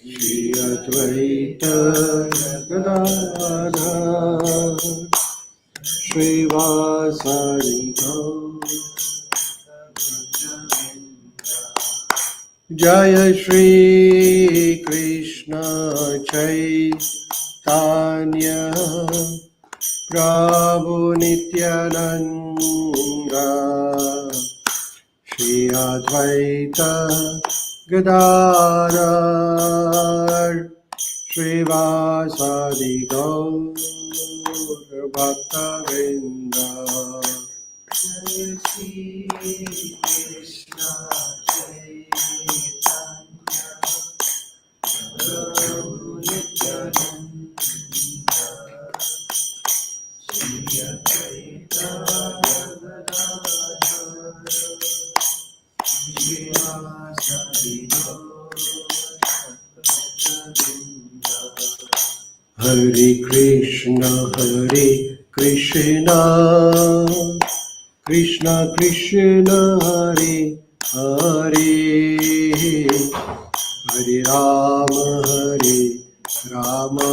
Shri Advaita Gadadhar Srivasadi Jaya Shri Krishna Chaitanya Prabhu Nityananda Shri Advaita Gadadhar Srivasadi Gaur Bhaktavrinda Jai Shri Krishna Chaitanya Prabhu Nityananda Shri Advaita Hare Krishna, Krishna Krishna, Hare Hare, Hare Rama,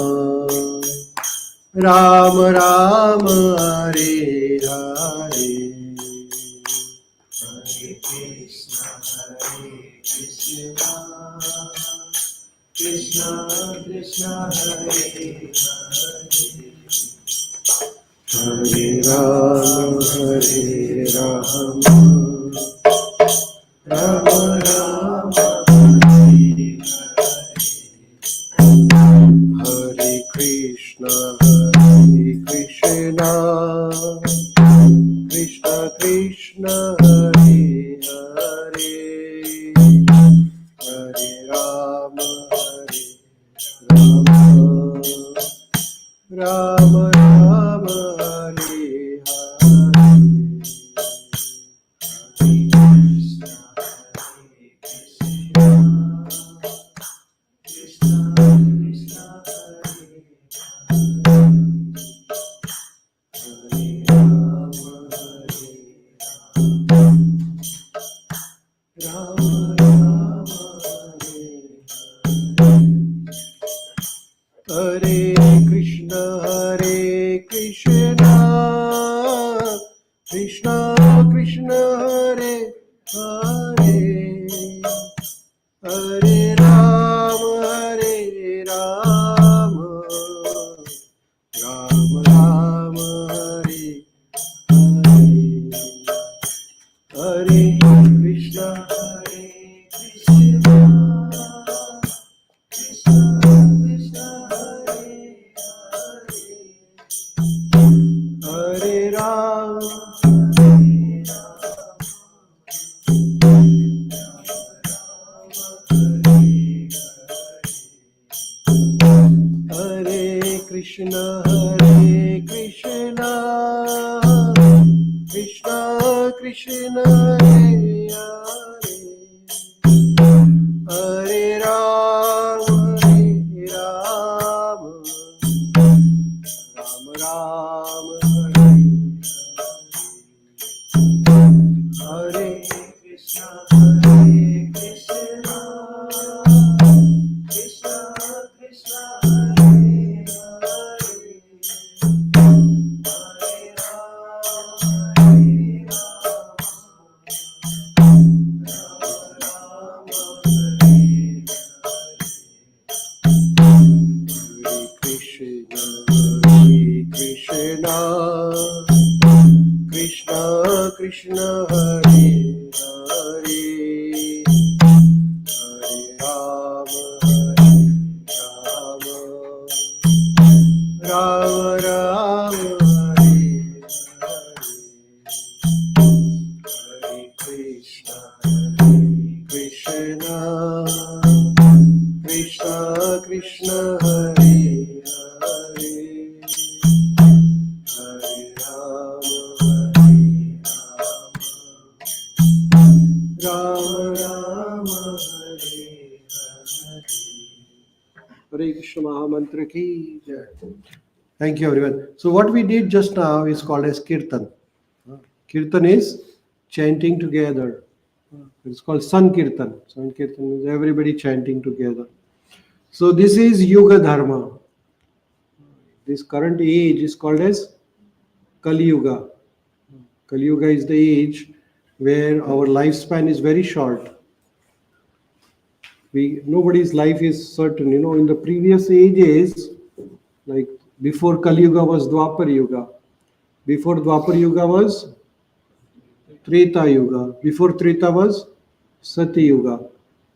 Rama Rama, Hare Hare. Hare Krishna, Krishna Krishna, Hare Hare, Hare Rama, Rama Rama, Hare Krishna, Krishna Krishna, Hare Hare, Hare Rama, Rama Rama, Hare Hare. Hare Krishna, Krishna Krishna, Hare Hare, Hare Rama, Rama Rama, Hare Hare, Hare Krishna, Krishna Krishna, Hare Rama, Hare Krishna, Krishna Krishna, Hare Hare, Hare Rama, Rama Rama, Hare Krishna, Krishna Krishna, Krishna Krishna, Hare Hare, Hare Rama, Rama Rama, Hare Hare, Krishna Krishna Krishna, Hare Hare, Hare Rama, Rama Rama, Hare Hare. Hare Krishna Mahamantra ki jai. Thank you everyone. So what we did just now is called as Kirtan. Kirtan is chanting together. It's called Sankirtan. Sankirtan is everybody chanting together. So this is Yuga Dharma. This current age is called as Kali Yuga. Kali Yuga is the age where our lifespan is very short. Nobody's life is certain. In the previous ages, like before Kali Yuga was Dwapar Yuga. Before Dwapar Yuga was Treta Yuga. Before Treta was Sati Yuga.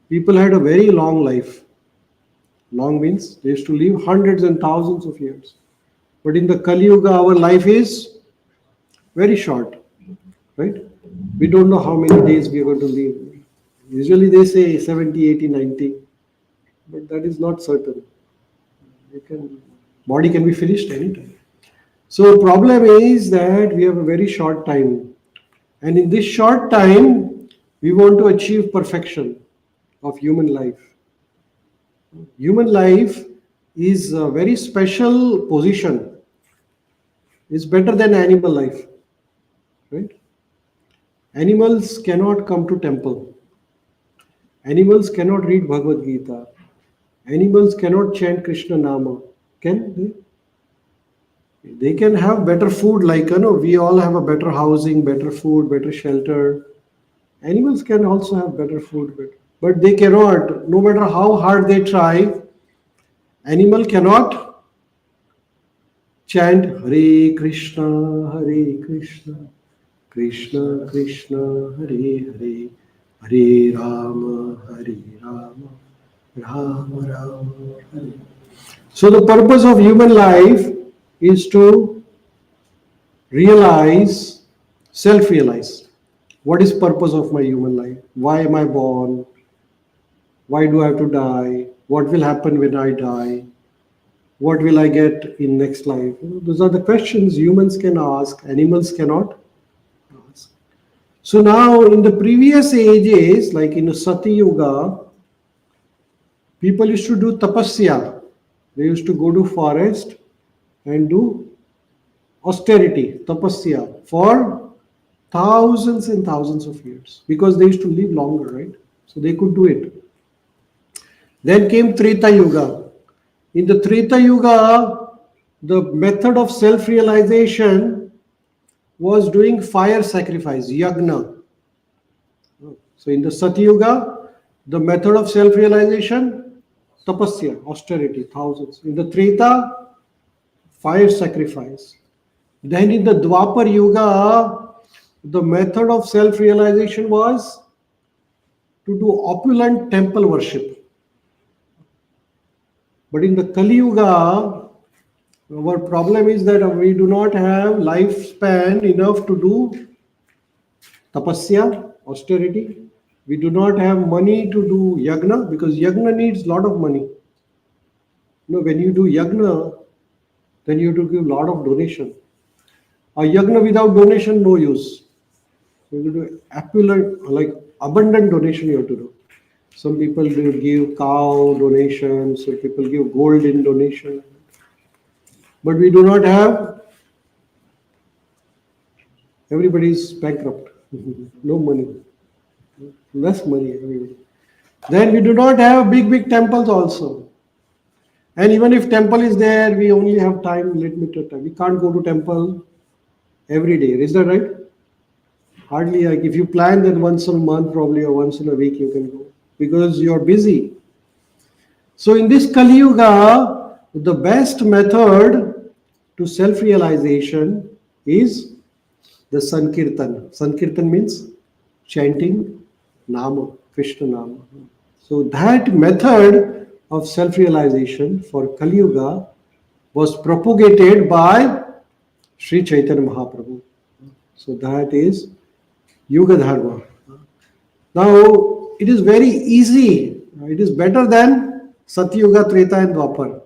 People had a very long life. Long means they used to live hundreds and thousands of years. But in the Kali Yuga, our life is very short, right? We don't know how many days we are going to live. Usually they say 70, 80, 90, but that is not certain. Body can be finished anytime. So problem is that we have a very short time. And in this short time, we want to achieve perfection of human life. Human life is a very special position. It's better than animal life, right? Animals cannot come to temple. Animals cannot read Bhagavad Gita. Animals cannot chant Krishna Nama. Can they? They can have better food, like we all have a better housing, better food, better shelter. Animals can also have better food, but they cannot, no matter how hard they try, animal cannot chant Hare Krishna, Krishna Krishna, Hare Hare, Hare Rama, Rama Rama, Hare. So the purpose of human life is to realize, self-realize. What is purpose of my human life? Why am I born? Why do I have to die? What will happen when I die? What will I get in next life? Those are the questions humans can ask, animals cannot ask. So now in the previous ages, like in the Sati Yuga, people used to do tapasya. They used to go to forest and do austerity, tapasya, for thousands and thousands of years, because they used to live longer, right? So they could do it. Then came Treta Yuga. In the Treta Yuga, the method of self-realization was doing fire sacrifice, yagna. So in the Sati Yuga, the method of self-realization, tapasya, austerity, thousands. In the Treta, fire sacrifice. Then in the Dwapar Yuga, the method of self-realization was to do opulent temple worship. But in the Kali Yuga, our problem is that we do not have lifespan enough to do tapasya, austerity. We do not have money to do yagna, because yagna needs a lot of money. When you do yagna, then you have to give a lot of donation. A yagna without donation, no use. So you do opulent, like abundant donation you have to do. Some people will give cow donation, some people give gold in donation. But we do not have, everybody is bankrupt. No money. Less money, everybody. Then we do not have big temples also. And even if temple is there, we only have limited time. We can't go to temple every day. Is that right? Hardly, like if you plan, then once a month probably, or once in a week you can go, because you're busy. So in this Kali Yuga, the best method to self-realization is the Sankirtan. Sankirtan means chanting Nama, Krishna Nama. So that method of self-realization for Kali Yuga was propagated by Sri Chaitanya Mahaprabhu. So that is Yuga Dharma. Now, it is very easy. It is better than Satya Yuga, Treta and Dwapar.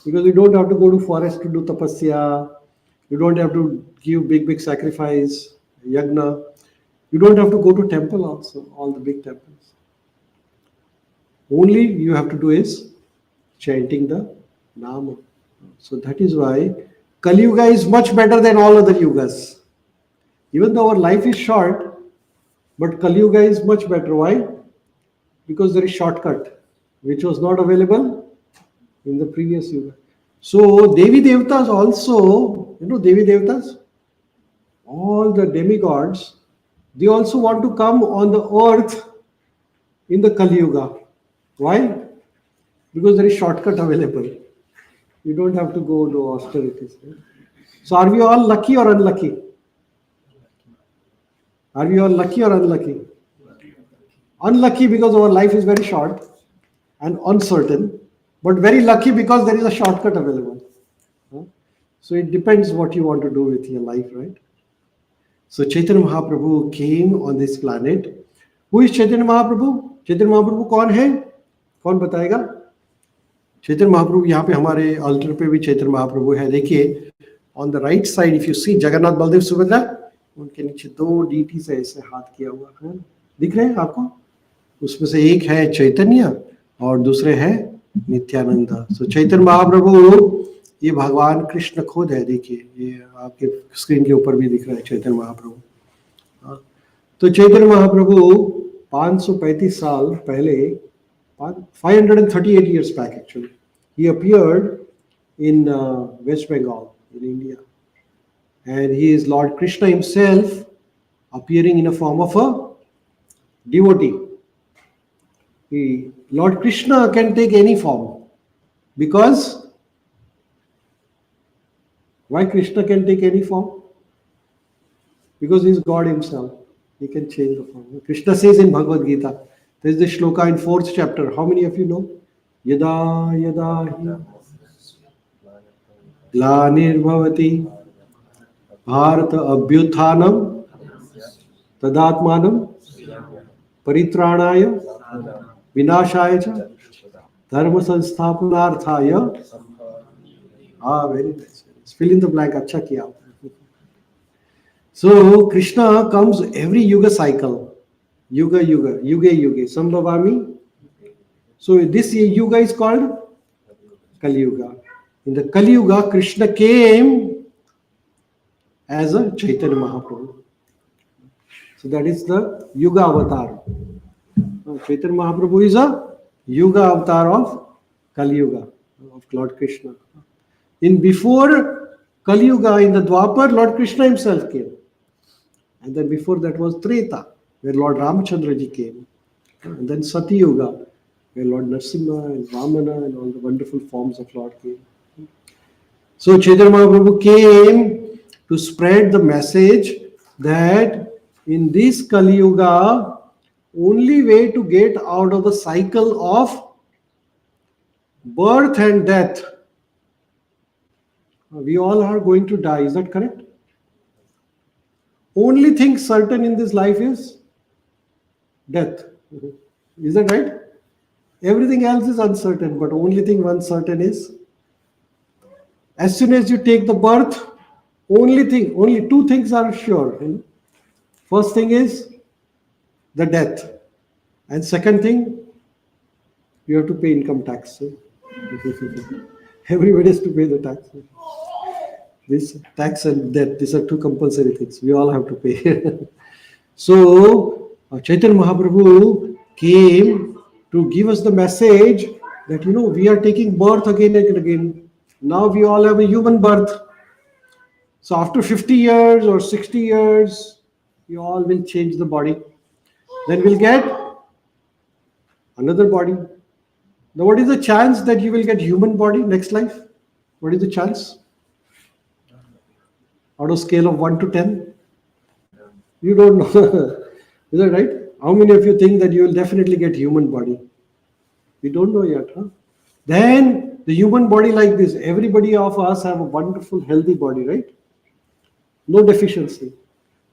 Because you don't have to go to forest to do tapasya. You don't have to give big sacrifice, yagna. You don't have to go to temple also, all the big temples. Only you have to do is chanting the Nama. So that is why Kali Yuga is much better than all other yugas. Even though our life is short, but Kali Yuga is much better. Why? Because there is shortcut. which was not available in the previous Yuga. So Devi Devtas also, Devi Devtas, all the demigods, they also want to come on the earth in the Kali Yuga. Why? Because there is shortcut available. You don't have to go to austerities. Right? So are we all lucky or unlucky? Are we all lucky or unlucky? Unlucky because our life is very short and uncertain, but very lucky because there is a shortcut available. So it depends what you want to do with your life, right? So Chaitanya Mahaprabhu came on this planet. Who is Chaitanya Mahaprabhu? Chaitanya Mahaprabhu कौन है? कौन बताएगा? चैतन्य महाप्रभु यहाँ पे हमारे alter पे भी चैतन्य महाप्रभु है. देखिए on the right side if you see Jagannath Baldev Subhadra, उनके नीचे दो डीटीज है, ऐसे हाथ किया हुआ है, दिख रहे हैं आपको? उसमें से एक है चैतन्य और दूसरे है नित्यानंद. सो चैतन्य महाप्रभु ये भगवान कृष्ण खुद है. देखिए ये आपके स्क्रीन के ऊपर भी दिख रहा है चैतन्य महाप्रभु. तो चैतन्य महाप्रभु 535 साल पहले, 538 years back actually, he appeared in West Bengal in India, and he is Lord Krishna himself appearing in a form of a devotee. Lord Krishna can take any form, because why Krishna can take any form? Because he is God himself. He can change the form. Krishna says in Bhagavad Gita, there is the shloka in 4th chapter. How many of you know? Yada yada hi glanirvavati bharata abhyuthanam tadatmanam paritranaya vinashaya cha dharma sansthapanarthaya. Very nice. Fill in the blank. Acha kiya. So Krishna comes every yuga cycle. Yuga, yuge, Sambhavami. So this yuga is called Kali Yuga. In the Kali Yuga, Krishna came as a Chaitanya Mahaprabhu. So that is the Yuga avatar. Chaitanya Mahaprabhu is a Yuga avatar of Kali Yuga, of Lord Krishna. In before Kali Yuga, in the Dwapar, Lord Krishna himself came. And then before that was Treta, where Lord Ramachandra ji came. And then Sati Yuga, where Lord Narasimha and Vamana and all the wonderful forms of Lord came. So Chaitanya Mahaprabhu came to spread the message that in this Kali Yuga, only way to get out of the cycle of birth and death. We all are going to die, is that correct? Only thing certain in this life is death. Is that right? Everything else is uncertain, but only thing uncertain is, as soon as you take the birth, only two things are sure. First thing is the death, and second thing, you have to pay income tax. Everybody has to pay the tax. This tax and death, these are two compulsory things. We all have to pay. So Chaitanya Mahaprabhu came to give us the message that, we are taking birth again and again. Now we all have a human birth. So after 50 years or 60 years, we all will change the body. Then we'll get another body. Now what is the chance that you will get human body next life? What is the chance? Out of scale of 1 to 10? You don't know. Is that right? How many of you think that you will definitely get human body? We don't know yet. Then the human body like this, everybody of us have a wonderful healthy body, right? No deficiency.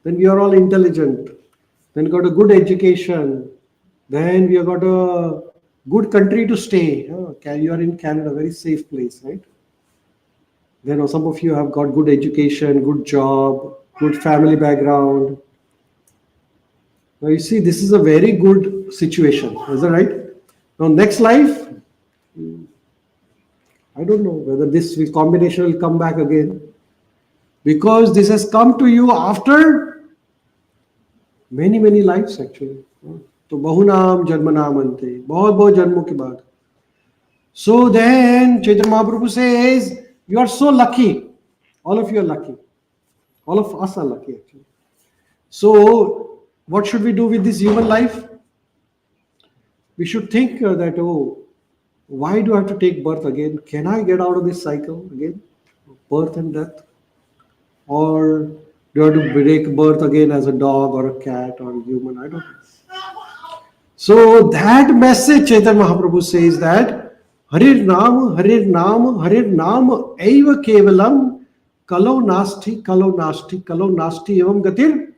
Then we are all intelligent. Then got a good education. Then we have got a good country to stay. You are in Canada, very safe place, right? Then some of you have got good education, good job, good family background. Now you see, this is a very good situation. Is that right? Now next life, I don't know whether this combination will come back again, because this has come to you after many lives actually. तो बहुनाम जन्मनाम अंते, बहुत जन्मों के बाद. So then Chaitanya Mahaprabhu says, you are so lucky. All of you are lucky. All of us are lucky actually. So what should we do with this human life? We should think that, oh, why do I have to take birth again? Can I get out of this cycle again? Birth and death? Or do I have to break birth again as a dog or a cat or a human? I don't know. So that message Chaitanya Mahaprabhu says that Harir Nam, Harir Nam, Harir Nam, Eva Kevalam, Kalo Nasti, Kalo Nasti, Kalo Nasti, Evam Gatir,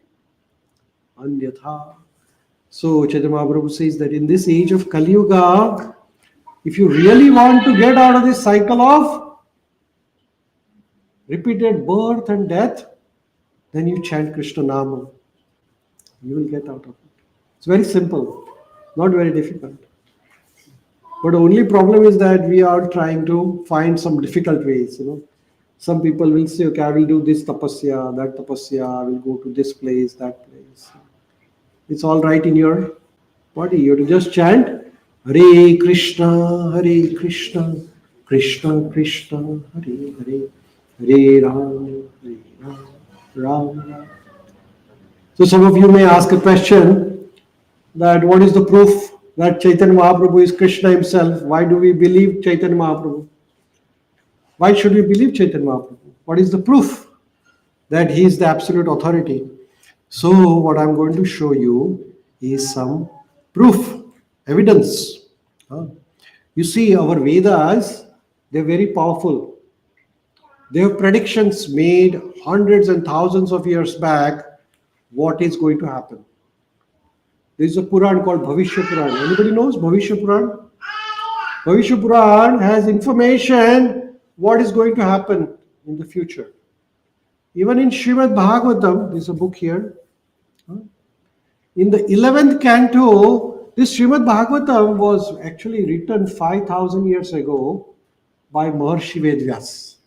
Anyatha. So Chaitanya Mahaprabhu says that in this age of Kali Yuga, if you really want to get out of this cycle of repeated birth and death, then you chant Krishna Nama. You will get out of it. It's very simple, not very difficult. But the only problem is that we are trying to find some difficult ways. Some people will say, okay, I will do this tapasya, that tapasya, I will go to this place, that place. It's all right in your body. You have to just chant Hare Krishna, Hare Krishna, Krishna Krishna, Hare Hare, Hare Ram, Ram Ram. So some of you may ask a question that what is the proof that Chaitanya Mahaprabhu is Krishna himself? Why do we believe Chaitanya Mahaprabhu? Why should we believe Chaitanya Mahaprabhu? What is the proof that he is the absolute authority? So what I'm going to show you is some proof, evidence. You see, our Vedas, they're very powerful. They have predictions made hundreds and thousands of years back what is going to happen. There is a Puran called Bhavishya Puran. Anybody knows Bhavishya Puran? Bhavishya Puran has information what is going to happen in the future. Even in Srimad Bhagavatam, there's a book here. In the 11th canto, this Srimad Bhagavatam was actually written 5,000 years ago by Maharshi Vedvyas.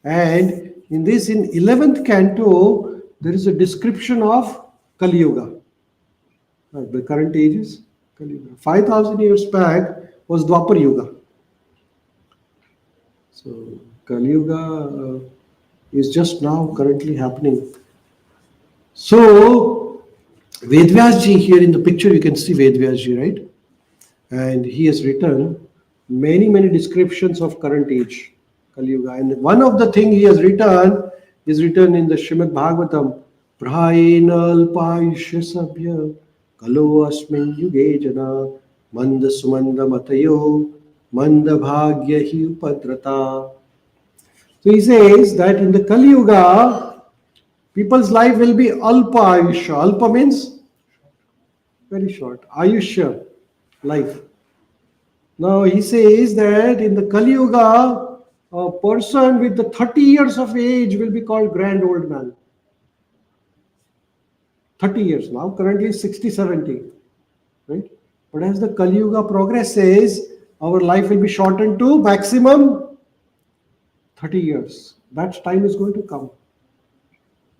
And in 11th canto, there is a description of Kali Yuga. The current age is Kali Yuga. 5,000 years back was Dwapar Yuga. So Kali Yuga is just now currently happening. So Vedvyasji, here in the picture you can see Vedvyasji, right? And he has written many descriptions of current age, Kali Yuga. And one of the things he has written is written in the Srimad Bhagavatam, Prayenal Paishya Sabhya Kalo Asmin Yuge Jana Manda Sumanda Matayo Manda Bhagya Hi Upadrata. So he says that in the Kali Yuga, people's life will be Alpa Ayusha. Alpa means very short. Ayusha, life. Now he says that in the Kali Yuga, a person with the 30 years of age will be called grand old man. 30 years now, currently 60, 70. Right? But as the Kali Yuga progresses, our life will be shortened to maximum 30 years. That time is going to come.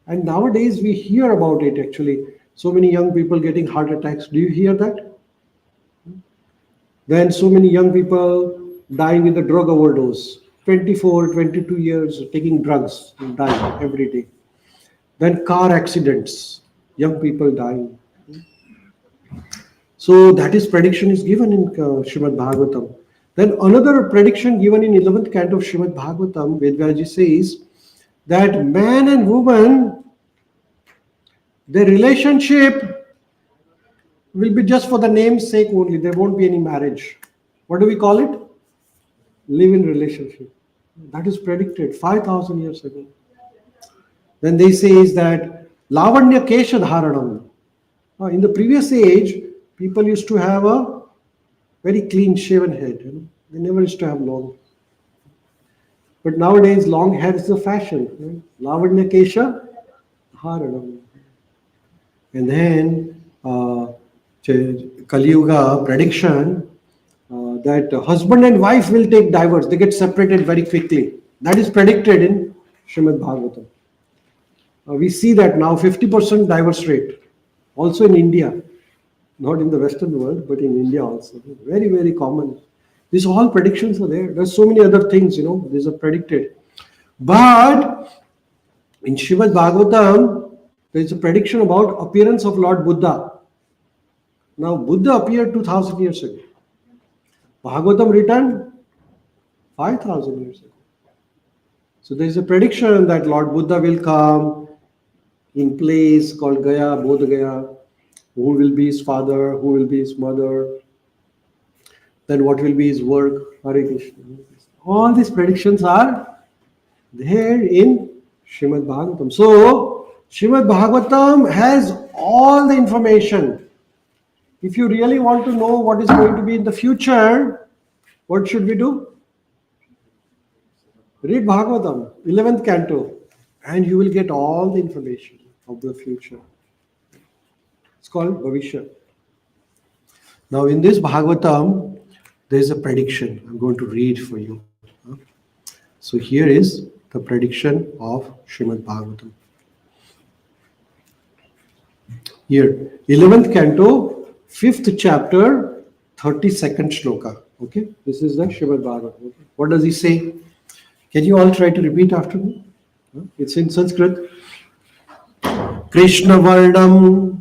And nowadays we hear about it actually. So many young people getting heart attacks. Do you hear that? Then so many young people dying with a drug overdose. 24, 22 years taking drugs and dying every day. Then car accidents. Young people dying. So that is prediction is given in Srimad Bhagavatam. Then another prediction given in 11th canto of Srimad Bhagavatam, Vedvyasji says that man and woman, their relationship will be just for the name's sake only. There won't be any marriage. What do we call it? Live-in relationship. That is predicted 5,000 years ago. Then they say is that Lavanya Kesha Dharanam. In the previous age, people used to have a very clean shaven head. They never used to have long. But nowadays, long hair is the fashion. Lavanya Kesha Dharanam. And then Kali Yuga prediction that husband and wife will take divorce. They get separated very quickly. That is predicted in Srimad Bhagavatam. We see that now 50% divorce rate. Also in India. Not in the Western world, but in India also. Very common. These all predictions are there. There's so many other things, these are predicted. But in Srimad Bhagavatam, there is a prediction about appearance of Lord Buddha. Now, Buddha appeared 2000 years ago. Bhagavatam written 5000 years ago. So there is a prediction that Lord Buddha will come in place called Gaya, Bodh Gaya. Who will be his father? Who will be his mother? Then what will be his work? Hare Krishna. All these predictions are there in Srimad Bhagavatam. So, Srimad Bhagavatam has all the information. If you really want to know what is going to be in the future, what should we do? Read Bhagavatam, 11th canto, and you will get all the information of the future. It's called Bhavishya. Now, in this Bhagavatam, there is a prediction. I'm going to read for you. So, here is the prediction of Srimad Bhagavatam. Here, 11th canto, 5th chapter, 32nd shloka. Okay, this is the Srimad Bhagavatam. Okay. What does he say? Can you all try to repeat after me? It's in Sanskrit. Krishna Varnam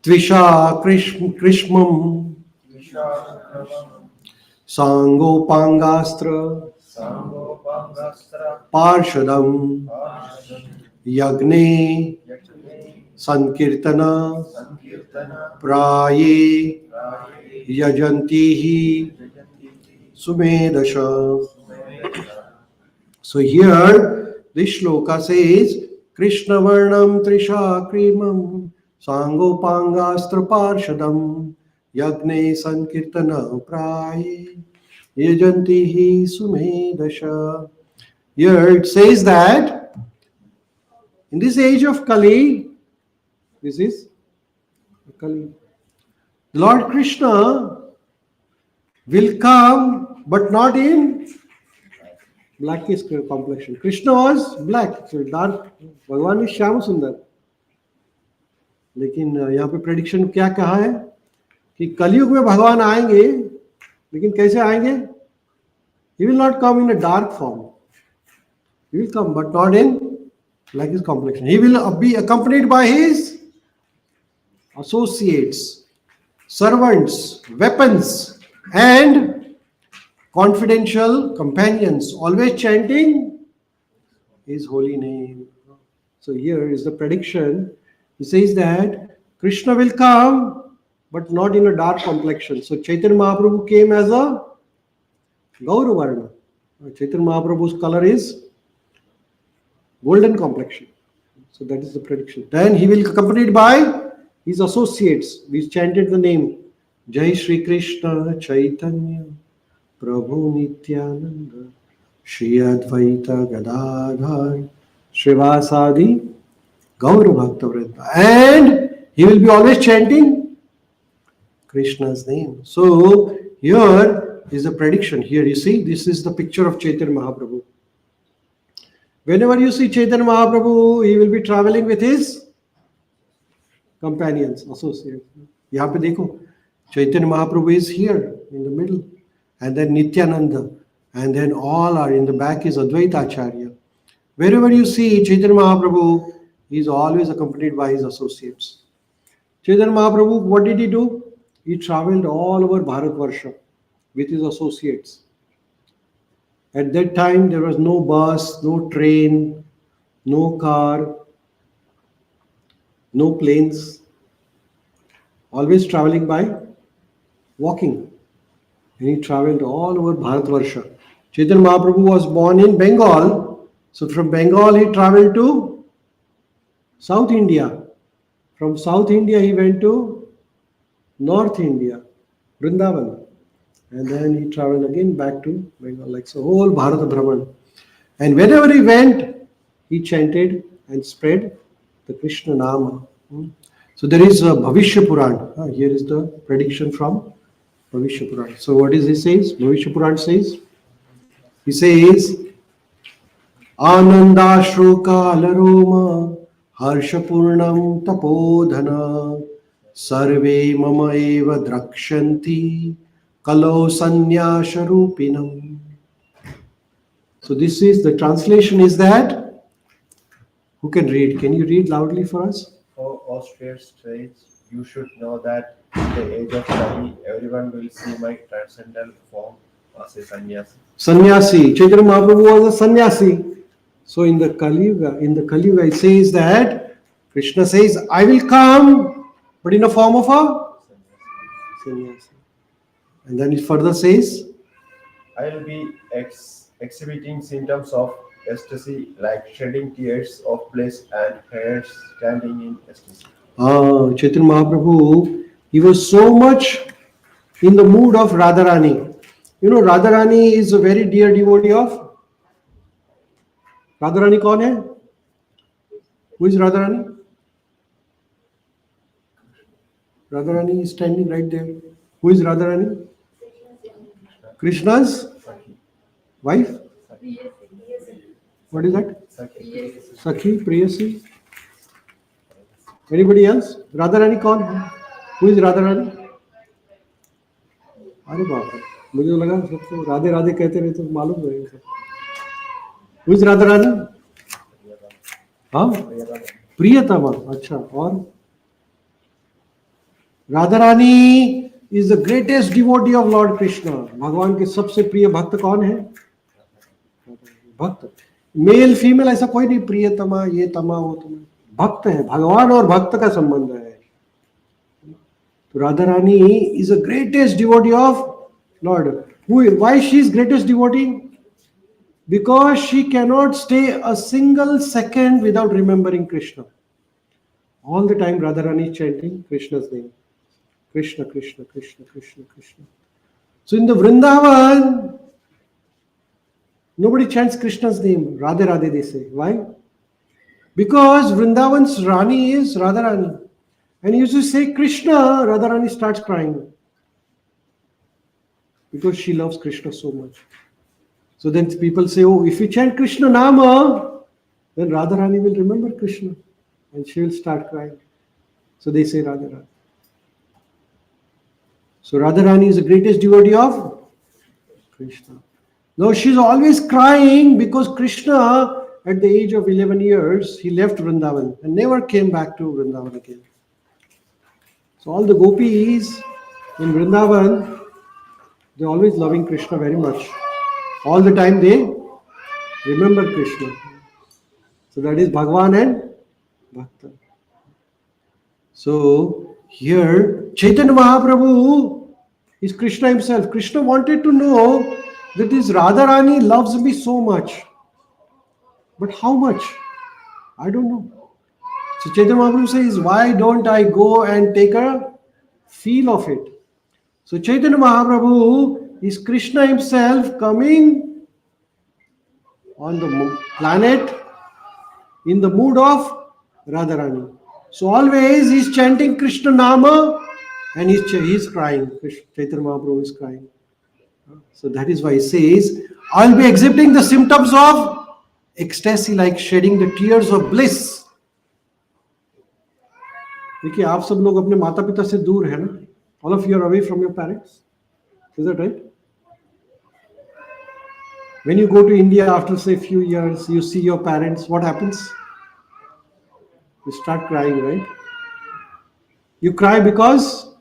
Tvisha Krishmam Sangopangastra Parshadam Yagne Sankirtana Praye Yajantihi Sumedasha. So here this shloka says Krishna Varnam Trisha Krimam Sangopangastra Parshadam Yagne Sankirtana Praye Yajantihi Sumedasha. Here it says that in this age of Kali, this is Kali, Lord Krishna will come, but not in blackish complexion. Krishna was black, so dark. Bhagwan is Shyam Sundar. लेकिन यहाँ पे prediction क्या कहा है कि कलयुग में भगवान आएंगे, लेकिन कैसे आएंगे? He will not come in a dark form. He will come, but not in blackish complexion. He will be accompanied by his associates, servants, weapons, and confidential companions, always chanting his holy name. So here is the prediction. He says that Krishna will come, but not in a dark complexion. So Chaitanya Mahaprabhu came as a Gauravarna. Chaitanya Mahaprabhu's color is golden complexion. So that is the prediction. Then he will be accompanied by his associates. We chanted the name Jai Shri Krishna Chaitanya Prabhu Nityananda Shri Advaita Gadadhar Srivasadi Gaura Bhakta Vrinda. And he will be always chanting Krishna's name. So here is the prediction. Here you see, this is the picture of Chaitanya Mahaprabhu. Whenever you see Chaitanya Mahaprabhu, he will be traveling with his companions, associates. यहाँ पे देखो, Chaitanya Mahaprabhu is here in the middle, and then Nityananda, and then all are in the back is Advaita Acharya. Wherever you see Chaitanya Mahaprabhu, he is always accompanied by his associates. Chaitanya Mahaprabhu, what did he do? He traveled all over Bharatvarsha with his associates. At that time, there was no bus, no train, no car, no planes. Always traveling by walking. And he traveled all over Bharatvarsha. Chaitanya Mahaprabhu was born in Bengal. So from Bengal, he traveled to South India. From South India, he went to North India, Vrindavan. And then he traveled again back to Bengal, like so, whole Bharata Brahman. And wherever he went, he chanted and spread the Krishna Nama. So there is a Bhavishya Puran. Here is the prediction from Bhavishya Puran. So what is he says? Bhavishya Puran says, he says, Ananda Shroka Alaroma Harshapurnam Tapodhana Sarve Mama Eva Drakshanti Kalo Sanyasharupinam. So this is the translation is that, who can read? Can you read loudly for us? O austere sage, you should know that in the age of Kali, everyone will see my transcendental form as a sannyasi. Sannyasi. Chaitanya Mahaprabhu was a sannyasi. So in the Kali Yuga, it says that Krishna says, I will come, but in a form of a sannyasi. And then it further says, I will be exhibiting symptoms of ecstasy like shedding tears of bliss and hairs standing in ecstasy. Chaitanya Mahaprabhu, he was so much in the mood of Radharani. You know, Radharani is a very dear devotee of Radharani. कौन है? Who is Radharani? Radharani is standing right there. Who is Radharani? Krishna's wife? What is that? Sakhi, Priyasi. Anybody else? Radharani कौन है? Who is Radharani? अरे बाप रे, मुझे तो लगा सबको राधे राधे कहते रहे तो मालूम है सब. Who is Radharani? हाँ, प्रियतमा. अच्छा, और Radharani is the greatest devotee of Lord Krishna. भगवान के सबसे प्रिय भक्त कौन है? भक्त. मेल फीमेल ऐसा कोई नहीं, प्रियतमा ये तमा वो तमा. भक्त है, भगवान और भक्त का संबंध है. तो Radharani is the greatest devotee of Lord. Why she is greatest devotee? Because she cannot stay a single second without remembering Krishna. All the time Radharani is chanting Krishna's name. Krishna, Krishna, Krishna, Krishna, Krishna. So in the Vrindavan, nobody chants Krishna's name. Radhe Radhe they say. Why? Because Vrindavan's Rani is Radharani. And you used to say Krishna, Radharani starts crying. Because she loves Krishna so much. So then people say, oh, if you chant Krishna Nama, then Radharani will remember Krishna. And she will start crying. So they say Radharani. So Radharani is the greatest devotee of Krishna. Now she's always crying because Krishna, at the age of 11 years, he left Vrindavan and never came back to Vrindavan again. So all the gopis in Vrindavan, they're always loving Krishna very much. All the time they remember Krishna. So that is Bhagavan and Bhakta. So here Chaitanya Mahaprabhu is Krishna himself. Krishna wanted to know that this Radharani loves me so much. But how much? I don't know. So Chaitanya Mahaprabhu says, why don't I go and take a feel of it? So Chaitanya Mahaprabhu is Krishna himself coming on the planet in the mood of Radharani. So always he's chanting Krishna Nama and he's crying. Chaitanya Mahaprabhu is crying. So that is why he says, I'll be exhibiting the symptoms of ecstasy like shedding the tears of bliss. देखिए आप सब लोग अपने माता पिता से दूर है ना. All of you are away from your parents. Is that right? When you go to India after say few years, you see your parents, what happens? You start crying, right? You cry because?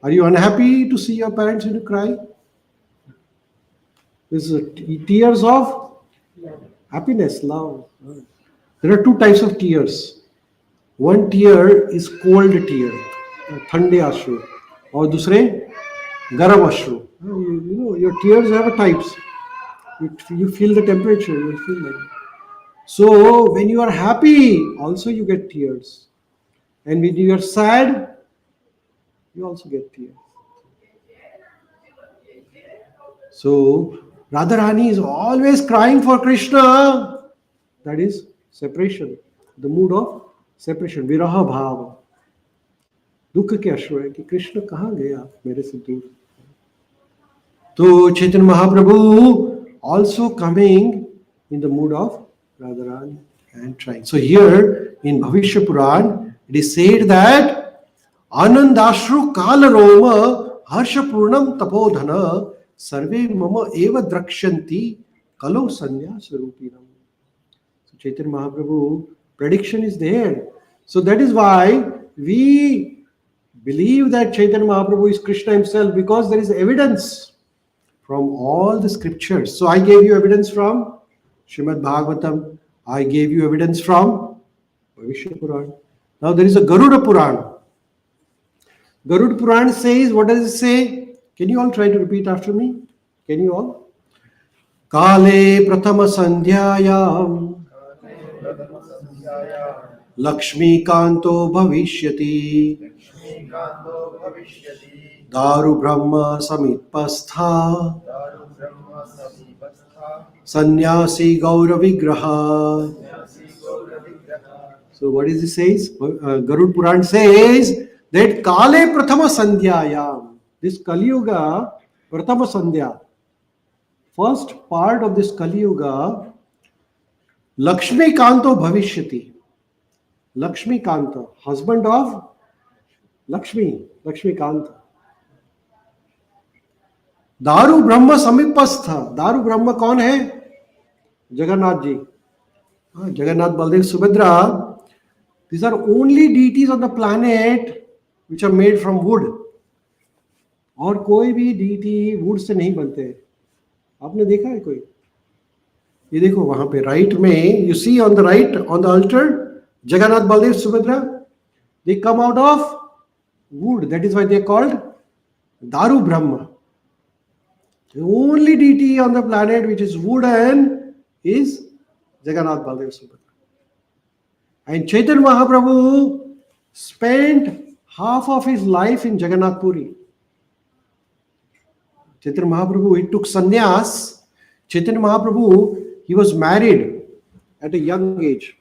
Are you unhappy to see your parents when you cry? This is tears of happiness, love. There are two types of tears. One tear is cold tear, thande ashru, और दूसरे garam ashru. You know, your tears have types. You feel the temperature, you feel like it. So when you are happy, also you get tears. And when you are sad, you also get tears. So Radharani is always crying for Krishna. That is separation, the mood of separation, viraha bhava. दुख के अश्रु है कि कृष्ण कहाँ गए आप मेरे से दूर. तो Chaitanya Mahaprabhu also coming in the mood of Radharani and trying. So here in Bhavishya Puran, it is said that Anandashru Kalaroma Harsha Purnam Tapodhana Sarve Mama Eva Drakshanti Kalo Sanya Sarupinam. So Chaitanya Mahaprabhu prediction is there. So that is why we believe that Chaitanya Mahaprabhu is Krishna himself, because there is evidence from all the scriptures. So I gave you evidence from Srimad Bhagavatam. I gave you evidence from Bhavishya Puran. Now there is a Garuda Puran. Garuda Puran says, what does it say? Can you all try to repeat after me? Can you all? Kale Prathama Sandhyayam Lakshmi Kanto Bhavishyati Lक्ष्मीकान्तो भविष्यति Daru Brahma Samitpastha दारु ब्रह्म समीपस्था Sannyasi Gaura Vigraha. ज्ञासी गौरविग्रह. So what is it says? Garud Puran says that Kale Prathama Sandhyayam. This Kali Yuga, Prathama Sandhya. First part of this Kali Yuga, Lakshmi Kanto Bhavishyati. Lakshmi Kanta, husband of Lakshmi, Lakshmi Kanta. दारू ब्रह्म समीपस्थ. दारू ब्रह्म कौन है? Jagannath ji. Jagannath, Baldev, Subhadra. These are only deities on the planet which are made from wood. और कोई भी deity wood से नहीं बनते हैं. आपने देखा है कोई? ये देखो वहां पे राइट में, you see on the right on the altar, Jagannath, Baldev, Subhadra, they come out of wood. That is why they are called Daru Brahma. The only deity on the planet which is wooden is Jagannath, Baldev, Subhadra. And Chaitanya Mahaprabhu spent half of his life in Jagannath Puri. Chaitanya Mahaprabhu, he took sannyas. Chaitanya Mahaprabhu, he was married at a young age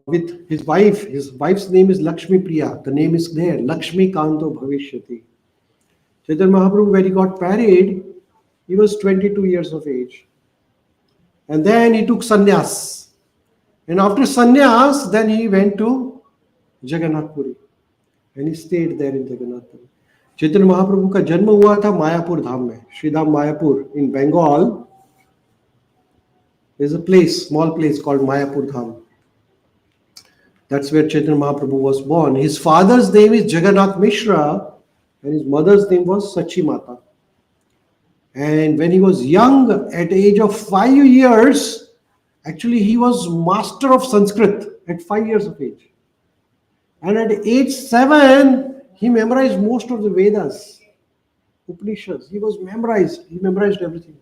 with his wife. His wife's name is Lakshmi Priya. The name is there, Lakshmi Kanto Bhavishyati. Chaitanya Mahaprabhu, when he got married, he was 22 years of age. And then he took sannyas. And after sannyas, then he went to Jagannath Puri. And he stayed there in Jagannath Puri. Chaitanya Mahaprabhu का जन्म हुआ था मायापुर धाम में, श्रीधाम Mayapur in Bengal. There's a place, small place called Mayapur Dham. That's where Chaitanya Mahaprabhu was born. His father's name is Jagannath Mishra and his mother's name was Sachi Mata. And when he was young, at the age of 5 years, actually he was master of Sanskrit at 5 years of age. And at age 7, he memorized most of the Vedas, Upanishads. He memorized everything.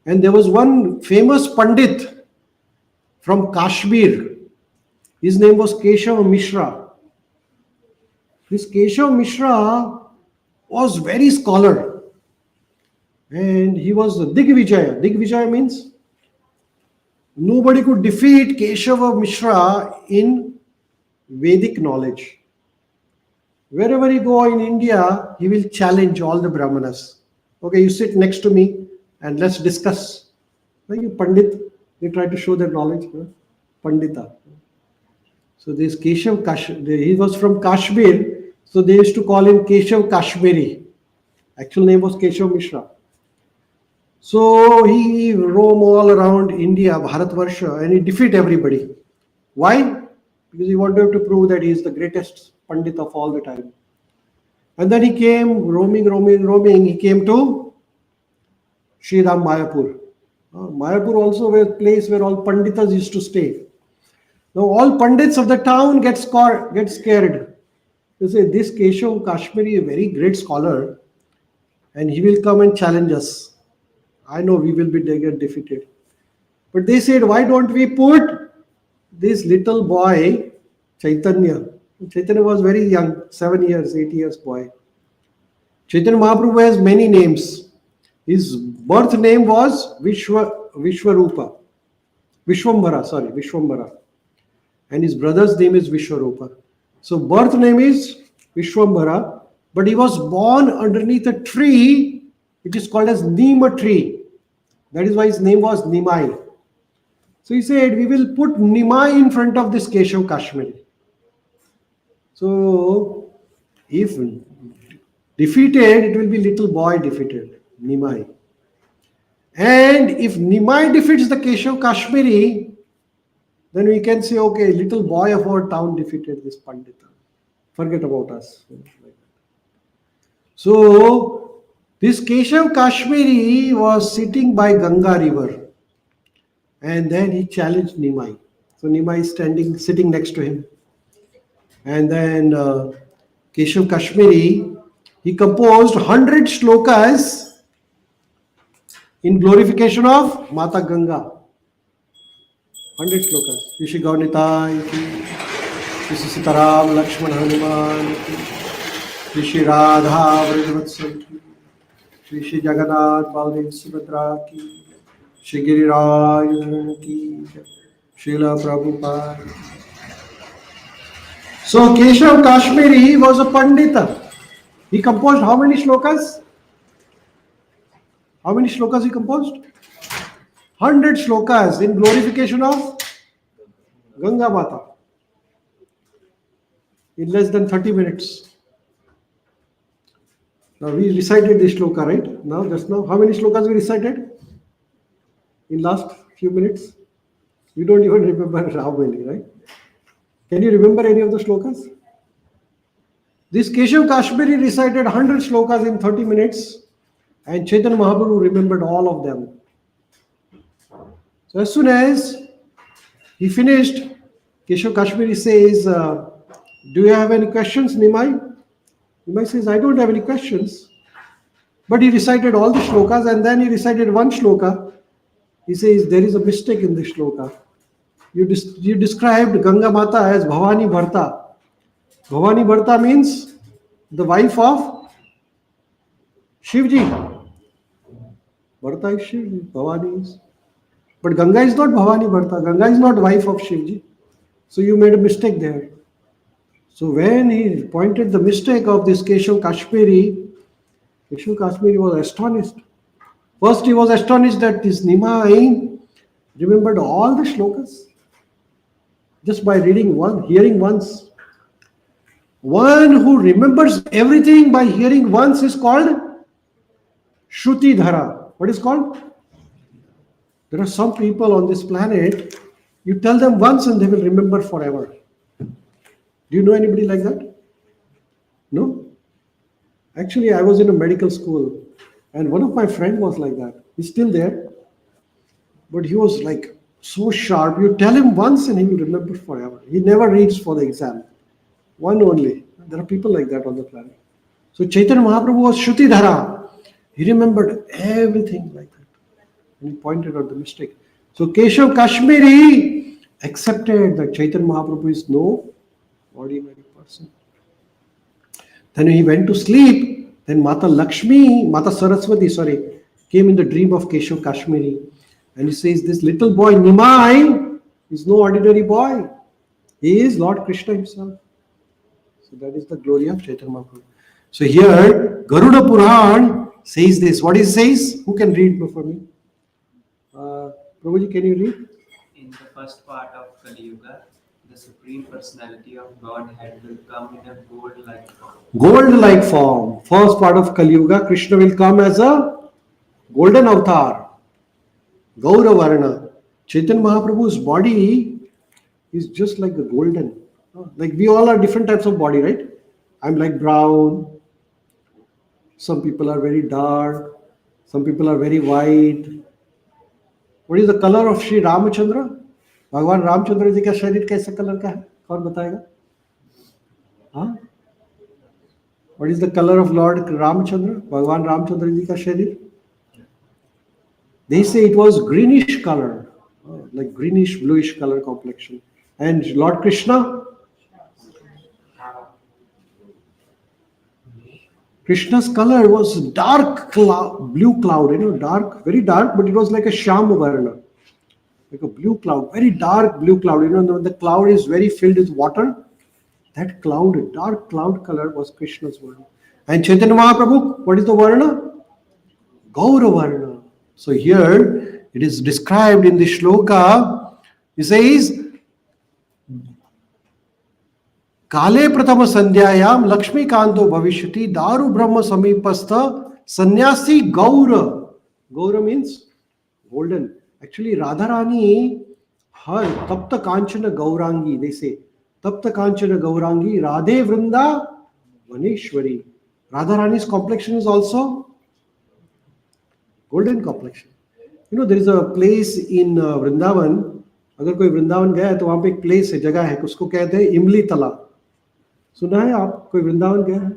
And there was one famous Pandit from Kashmir. His name was Keshav Mishra. This Keshav Mishra was very scholar. And he was Digvijaya. Digvijaya means nobody could defeat Keshav Mishra in Vedic knowledge. Wherever you go in India, he will challenge all the Brahmanas. Okay, you sit next to me and let's discuss. Like you Pandit, they try to show their knowledge. Pandita. So this Keshav, he was from Kashmir, so they used to call him Keshav Kashmiri. Actual name was Keshav Mishra. So he roamed all around India, Bharatvarsha, and he defeated everybody. Why? Because he wanted to prove that he is the greatest Pandit of all the time. And then he came roaming. He came to Sridham Mayapur. Mayapur also was a place where all Panditas used to stay. Now all Pandits of the town get scared. They say, this Keshav Kashmiri is a very great scholar and he will come and challenge us. I know we will get defeated. But they said, why don't we put this little boy, Chaitanya. Chaitanya was very young, 7 years, 8 years boy. Chaitanya Mahaprabhu has many names. His birth name was Vishwarupa. Vishwambara. And his brother's name is Vishwarupa. So birth name is Vishwambara, but he was born underneath a tree which is called as Nima tree. That is why his name was Nimai. So he said, we will put Nimai in front of this Keshav Kashmiri. So If defeated, it will be little boy defeated, Nimai. And if Nimai defeats the Keshav Kashmiri, then we can say, okay, little boy of our town defeated this Pandita. Forget about us. So, this Keshav Kashmiri was sitting by Ganga river, and then he challenged Nimai. So Nimai is sitting next to him. And then Keshav Kashmiri, he composed 100 shlokas in glorification of Mata Ganga. 100 shlokas. Shri Gaunitai ki, Shri Sitaram Lakshman Hanuman ki, Shri Radha Vrajavatsal ki, Shri Jagannath Baldev Subhadra ki, Shri Giriraj ki, Srila Prabhupada. So Keshav Kashmiri was a Pandita. He composed how many shlokas? How many shlokas he composed? 100 shlokas in glorification of Ganga Mata in less than 30 minutes. Now we recited this shloka, right? Now, just now, how many shlokas we recited in last few minutes? We don't even remember how many, right? Can you remember any of the shlokas? This Keshav Kashmiri recited 100 shlokas in 30 minutes, and Chaitanya Mahaprabhu remembered all of them. So as soon as he finished, Keshav Kashmiri says, do you have any questions, Nimai? Nimai says, I don't have any questions. But he recited all the shlokas, and then he recited one shloka. He says, there is a mistake in this shloka. You described Ganga Mata as Bhavani Bharta. Bhavani Bharta means the wife of Shivji. Bharta is Shivji, Bhavani is. But Ganga is not Bhavani Bharta. Ganga is not wife of Shivji. So you made a mistake there. So when he pointed the mistake of this Keshav Kashmiri was astonished. First he was astonished that this Nimai remembered all the shlokas just by reading one, hearing once. One who remembers everything by hearing once is called Shruti Dhara. What is called? There are some people on this planet, you tell them once and they will remember forever. Do you know anybody like that? No? Actually, I was in a medical school and one of my friends was like that. He's still there. But he was like so sharp. You tell him once and he will remember forever. He never reads for the exam. One only. There are people like that on the planet. So Chaitanya Mahaprabhu was Shruti Dhara. He remembered everything like that. And he pointed out the mistake. So Keshav Kashmiri accepted that Chaitanya Mahaprabhu is no ordinary person. Then he went to sleep. Then Mata Saraswati, came in the dream of Keshav Kashmiri. And he says, this little boy Nimai is no ordinary boy. He is Lord Krishna himself. So that is the glory of Chaitanya Mahaprabhu. So here, Garuda Puran says this. What it says? Who can read before me? Prabhuji, can you read? In the first part of Kali Yuga, the Supreme Personality of Godhead will come in a gold-like form. Gold-like form. First part of Kali Yuga, Krishna will come as a golden avatar. Gaura Varna. Chaitanya Mahaprabhu's body is just like the golden. Like we all are different types of body, right? I'm like brown. Some people are very dark. Some people are very white. What is the color of Sri Ramachandra? Bhagwan Ramchandra ji ka sharir kaisa color ka hai? Kaun batayega? Huh? What is the color of Lord Ramchandra? Bhagwan Ramchandra ji ka sharir? They say it was greenish color, like greenish bluish color complexion. And Lord Krishna? Krishna's color was dark blue cloud, dark, very dark, but it was like a Sham Varna, like a blue cloud, very dark blue cloud. When the cloud is very filled with water, that cloud, dark cloud color was Krishna's Varna. And Chaitanya Mahaprabhu, what is the Varna? Gaura Varna. So here it is described in the shloka. He says, काले प्रथम संध्यायाम लक्ष्मीकांतो भविष्यति दारु ब्रह्म समीपस्थ सन्यासी गौर. Gaura means golden. Actually, Radharani, her Tapta Kanchana Gaurangi, they say. Tapta Kanchana Gaurangi, Radhe Vrinda Vaneshwari. Radharani's complexion is also golden complexion. You know, there is a place in Vrindavan. अगर कोई वृंदावन गया है तो वहां पे एक place है, जगह है, उसको कहते हैं इमली तला. सुना है आप? कोई वृंदावन गया है?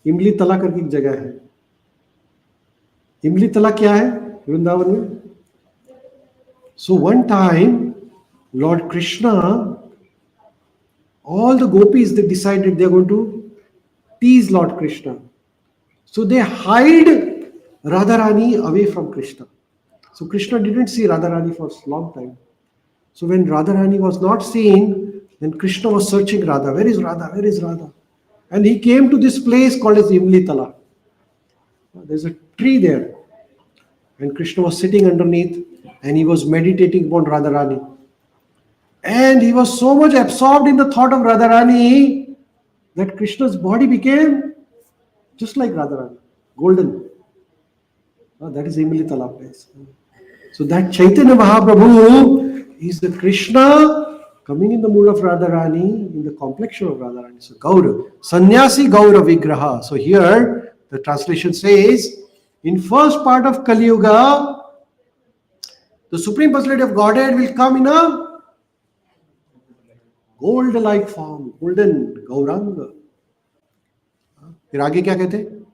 इमली तला करके एक जगह है. इमली तला क्या है वृंदावन में? So one time, Lord Krishna, all the gopis, they decided they are going to tease Lord Krishna. So they hide Radharani away from Krishna. So Krishna didn't see Radharani for a long time. So when Radharani was not seen, then Krishna was searching Radha. Where is Radha? Where is Radha? And he came to this place called as Imli Tala. There's a tree there. And Krishna was sitting underneath and he was meditating upon Radharani. And he was so much absorbed in the thought of Radharani that Krishna's body became just like Radharani, golden. That is Imli Tala place. So that Chaitanya Mahaprabhu is the Krishna coming in the mood of Radharani, in the complexion of Radharani. So Gaura, Sannyasi Gaura Vigraha. So here the translation says, in first part of Kali Yuga, the Supreme Personality of Godhead will come in a gold-like form, golden Gauranga. फिर आगे क्या कहते हैं?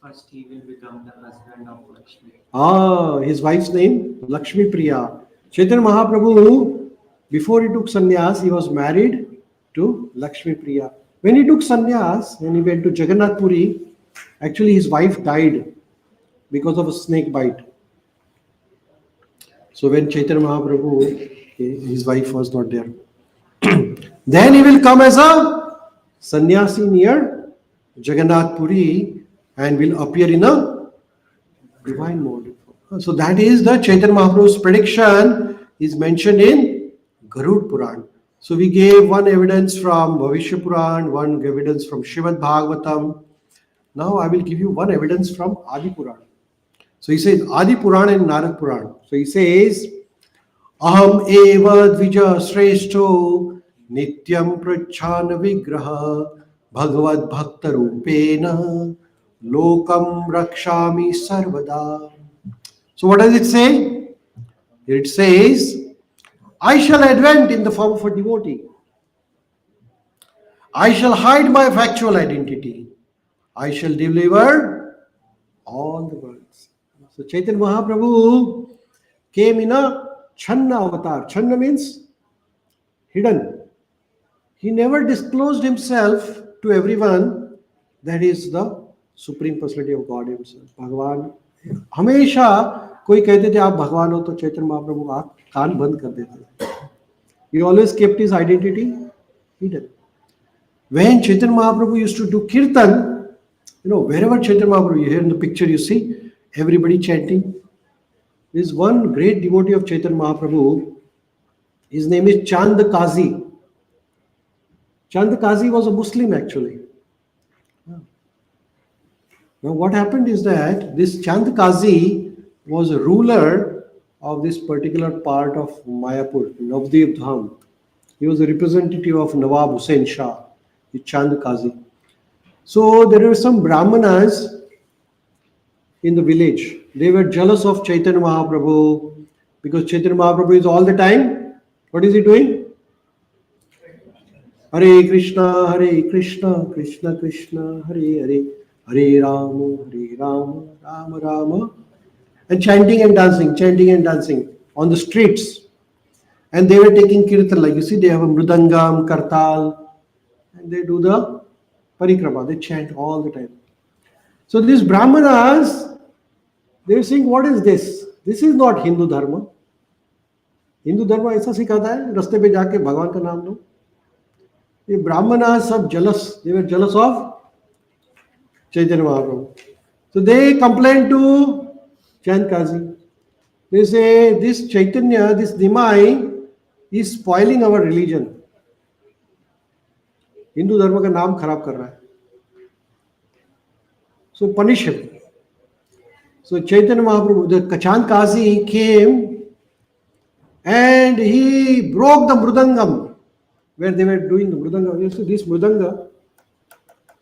First he will become the husband of Lakshmi. His wife's name Lakshmi Priya. Chaitanya Mahaprabhu, before he took sannyas, he was married to Lakshmi Priya. When he took sannyas, when he went to Jagannath Puri, actually his wife died because of a snake bite. So when Chaitanya Mahaprabhu, his wife was not there. Then he will come as a sannyasi near Jagannath Puri and will appear in a divine mode. So that is the Chaitanya Mahaprabhu's prediction is mentioned in Garud Puran. So we gave one evidence from Bhavishya Puran, one evidence from Srimad Bhagavatam. Now I will give you one evidence from Adi Puran. So he says Adi Puran and Narad Puran. So he says, Aham eva dvija shreshto nityam prachana vigraha bhagavad bhakta rupena lokam rakshami sarvada. So what does it say? Here it says, I shall advent in the form of a devotee. I shall hide my factual identity. I shall deliver all the worlds. So Chaitanya Mahaprabhu came in a Channa avatar. Channa means hidden. He never disclosed himself to everyone. That is the Supreme Personality of God himself. Bhagavan. हमेशा कोई कहते थे आप भगवान हो तो चैतन्य महाप्रभु आप कान बंद कर देते थे. He always kept his identity hidden. When Chaitanya Mahaprabhu used to do kirtan, wherever Chaitanya Mahaprabhu, you hear in the picture, you see everybody chanting. There is one great devotee of Chaitanya Mahaprabhu. His name is Chand Kazi. Chand Kazi was a Muslim actually. Now what happened is that this Chand Kazi was a ruler of this particular part of Mayapur, Navdev Dham. He was a representative of Nawab Hussain Shah, the Chand Kazi. So there were some Brahmanas in the village. They were jealous of Chaitanya Mahaprabhu because Chaitanya Mahaprabhu is all the time, what is he doing? Hare Krishna, Krishna Krishna, Hare Hare, Hare Rama, Rama Rama, and chanting and dancing on the streets. And they were taking kirtan, like you see, they have a mridangam, kartal, and they do the parikrama, they chant all the time. So these Brahmanas, they were saying, what is this? This is not Hindu Dharma. Hindu Dharma ऐसा सिखाता है, रास्ते पे जाके भगवान का नाम लो. ये Brahmanas सब jealous, they were jealous of Chaitanya Mahaprabhu. So they complained to Chand Kazi. They say, this Chaitanya, this Nimai is spoiling our religion. Hindu धर्म का नाम खराब कर रहा है. So punish him. So Chaitanya Mahaprabhu, the Chand Kazi came and he broke the mridangam where they were doing the mridanga. You see this mridanga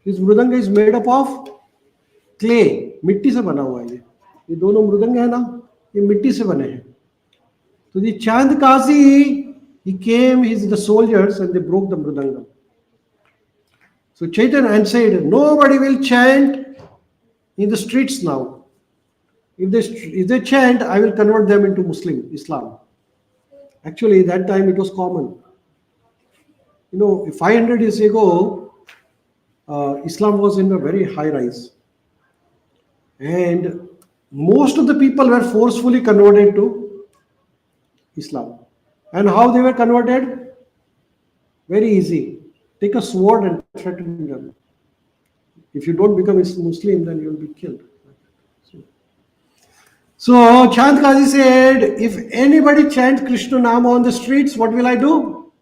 is made up of clay, मिट्टी से बना हुआ है ये दोनों मृदंग है ना, ये मिट्टी से बने हैं. So the Chand Kazi, he came, the soldiers, and they broke the mridangam. So Chaitanya and said, nobody will chant in the streets now. If they chant, I will convert them into Islam. Actually, that time it was common. 500 years ago, Islam was in a very high rise. And most of the people were forcefully converted to Islam. And how they were converted? Very easy. Take a sword and threaten them. If you don't become a Muslim, then you will be killed. So Chand Kazi said, if anybody chants Krishna Nama on the streets, what will I do?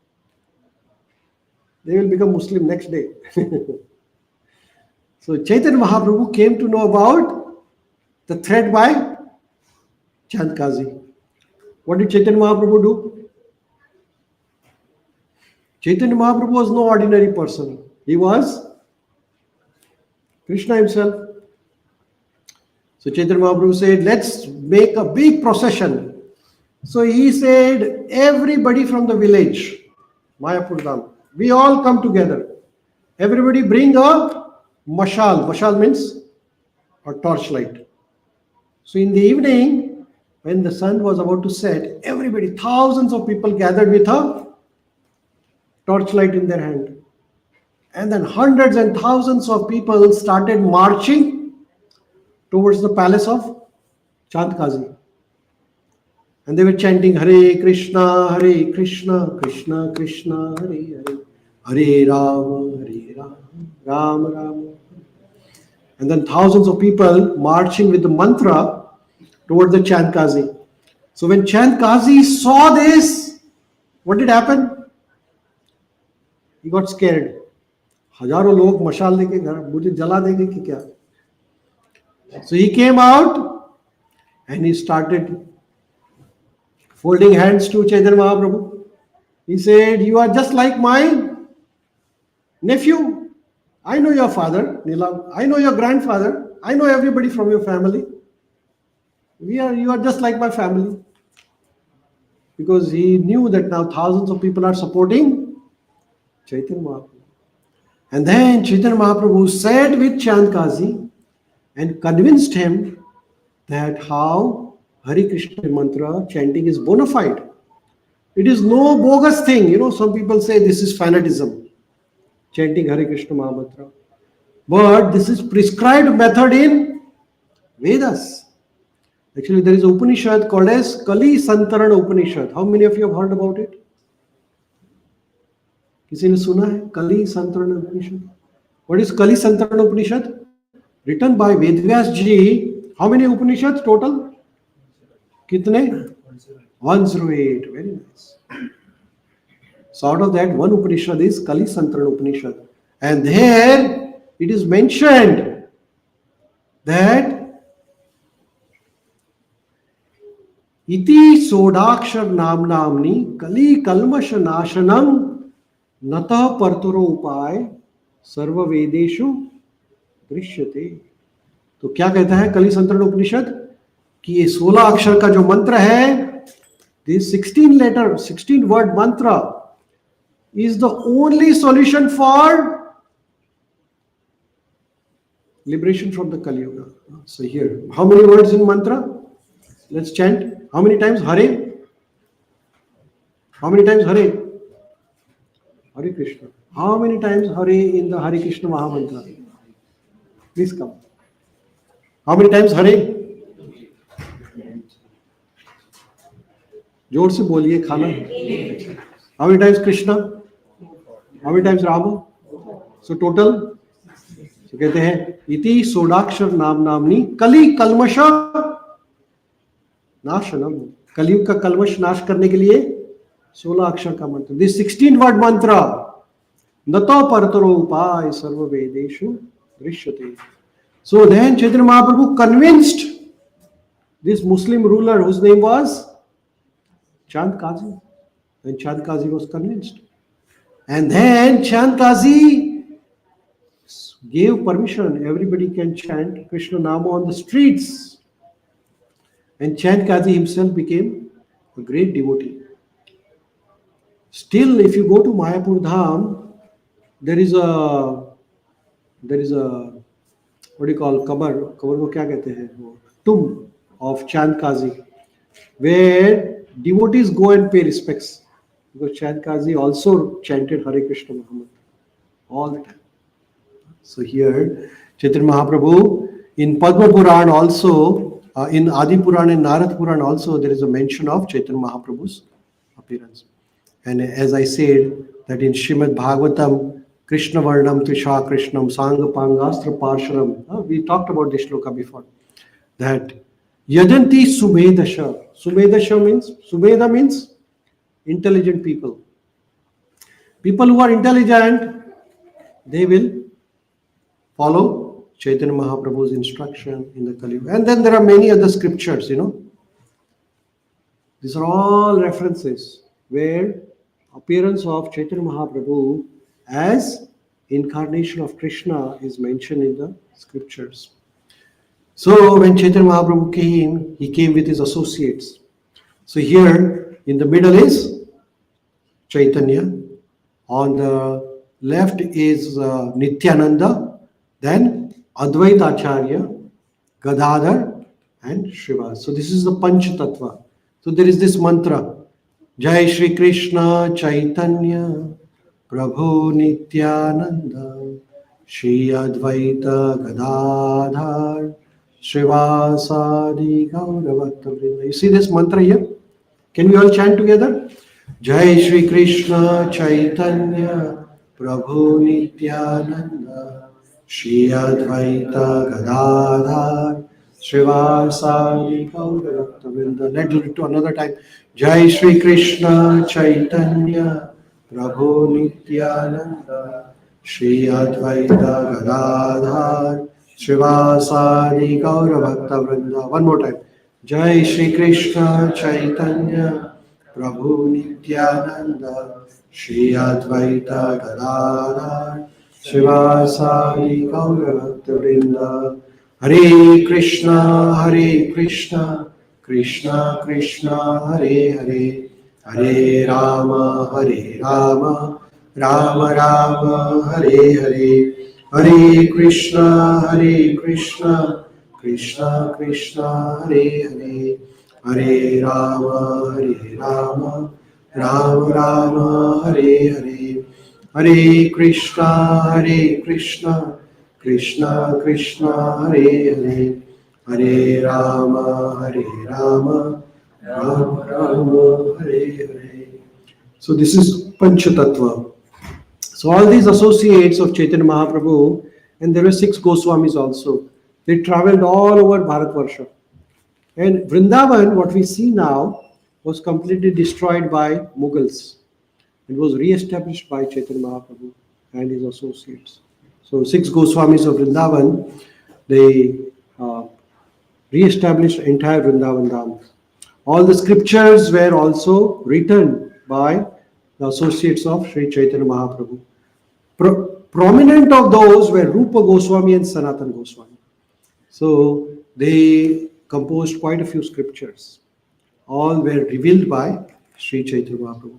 They will become Muslim next day. So Chaitanya Mahaprabhu came to know about the threat by Chand Kazi. What did Chaitanya Mahaprabhu do? Chaitanya Mahaprabhu was no ordinary person. He was Krishna himself. So Chaitanya Mahaprabhu said, let's make a big procession. So he said, everybody from the village, Mayapur Dham, we all come together. Everybody bring a mashal. Mashal means a torchlight. So in the evening, when the sun was about to set, everybody, thousands of people gathered with a torchlight in their hand. And then hundreds and thousands of people started marching towards the palace of Chand Kazi. And they were chanting Hare Krishna, Krishna Krishna, Hare Hare, Hare Rama, Rama Rama. And then thousands of people marching with the mantra towards the Chand Kazi. So when Chand Kazi saw this, what did happen? He got scared. हजारों लोग मशाल लेके घर मुझे जला देंगे कि क्या? So he came out and he started folding hands to Chaitanya Mahaprabhu. He said, you are just like my nephew. I know your father, Neelam. I know your grandfather. I know everybody from your family. You are just like my family. Because he knew that now thousands of people are supporting Chaitanya Mahaprabhu. And then Chaitanya Mahaprabhu sat with Chand Kazi and convinced him that how Hare Krishna mantra chanting is bona fide. It is no bogus thing. Some people say this is fanatism, chanting Hare Krishna Mahamantra. But this is prescribed method in Vedas. Actually, there is an Upanishad called as Kali Santarana Upanishad. How many of you have heard about it? किसी ने सुना है कली संतरण उपनिषद? What is Kali Santarana Upanishad? Written by Vedvyas ji. How many Upanishads total? कितने? 108. Very nice. So out of that, one Upanishad is Kali Santarana Upanishad. And there it is mentioned that iti sodakshar namni kali kalmash nashanam natah parturo upay sarva vedeshu दृश्यते. तो क्या कहता है कली संतरण उपनिषद कि ये 16 अक्षर का जो मंत्र है, this 16 word mantra is the only solution for liberation from the Kali Yuga. So here, how many words in mantra? Let's chant. How many times Hare? How many times Hare? Hare Krishna. How many times Hare in the Hare Krishna Mahamantra? Please come. How many times Hare? जोर से बोलिए खाना. How many times Krishna? How many times Rama? So total. So कहते हैं इति सोडाक्षर नाम नामनी कली कलमश नाशनम. कलयुग का कलमश नाश करने के लिए 16 अक्षर का मंत्र. This 16 word mantra Nato parataro upay sarva vedeshu drishyate. So then Chaitanya Mahaprabhu convinced this Muslim ruler whose name was Chand Kazi. And Chand Kazi was convinced. And then Chand Kazi gave permission. Everybody can chant Krishna Nama on the streets. And Chand Kazi himself became a great devotee. Still, if you go to Mayapur Dham, there is a what do you call cover को क्या कहते हैं वो tomb of Chand Kazi, where devotees go and pay respects, because Chand Kazi also chanted Hare Krishna Muhammad all the time. So here Chaitanya Mahaprabhu in Padma Puran also, in Adi Puran and Narad Puran also, there is a mention of Chaitanya Mahaprabhu's appearance. And as I said, that in Srimad Bhagavatam, Krishna Varnam Trisha Krishnam Sanga Pangastra Parsharam, we talked about this shloka before, that Yajanti Subedasha. Subeda means intelligent people. People who are intelligent, they will follow Chaitanya Mahaprabhu's instruction in the Kali Yuga. And then there are many other scriptures, These are all references where appearance of Chaitanya Mahaprabhu as incarnation of Krishna is mentioned in the scriptures. So when Chaitanya Mahaprabhu came, he came with his associates. So here in the middle is Chaitanya. On the left is Nityananda, then Advaita Acharya, Gadadhar and Srivas. So this is the Panch Tattva. So there is this mantra, Jai Shri Krishna Chaitanya Prabhu Nityananda Shri Advaita Gadadhar Srivasadi Gauravakta. You see this mantra here? Can we all chant together? Jai Shri Krishna Chaitanya Prabhu Nityananda Shri Advaita Gadadhar Srivasadi Gauravakta. Let's do it to another time. Jai Shri Krishna Chaitanya Prabhu Nityananda Shri Advaita Gadadhar Srivasadi Gauravakta Vrinda. One more time. Jai Shri Krishna Chaitanya Prabhu Nityananda Shri Advaita Gadadhar Srivasadi Gauravakta Vrinda. Hare Krishna, Krishna Krishna, Hare Hare, Hare Rama, Rama Rama, Hare Hare, Hare Krishna, Krishna Krishna, Hare Hare, Hare Rama, Rama Rama, Hare Hare, Hare Krishna, Krishna Krishna, Hare Hare, Hare Rama, Rama Rama, Hare Hare. So this is Panchatattva. So all these associates of Chaitanya Mahaprabhu, and there were 6 Goswamis also. They traveled all over Bharatvarsha. And Vrindavan, what we see now, was completely destroyed by Mughals. It was re-established by Chaitanya Mahaprabhu and his associates. So 6 Goswamis of Vrindavan, they re-established entire Vrindavan Dham. All the scriptures were also written by the associates of Sri Chaitanya Mahaprabhu. Prominent of those were Rupa Goswami and Sanatana Goswami. So they composed quite a few scriptures. All were revealed by Sri Chaitanya Mahaprabhu.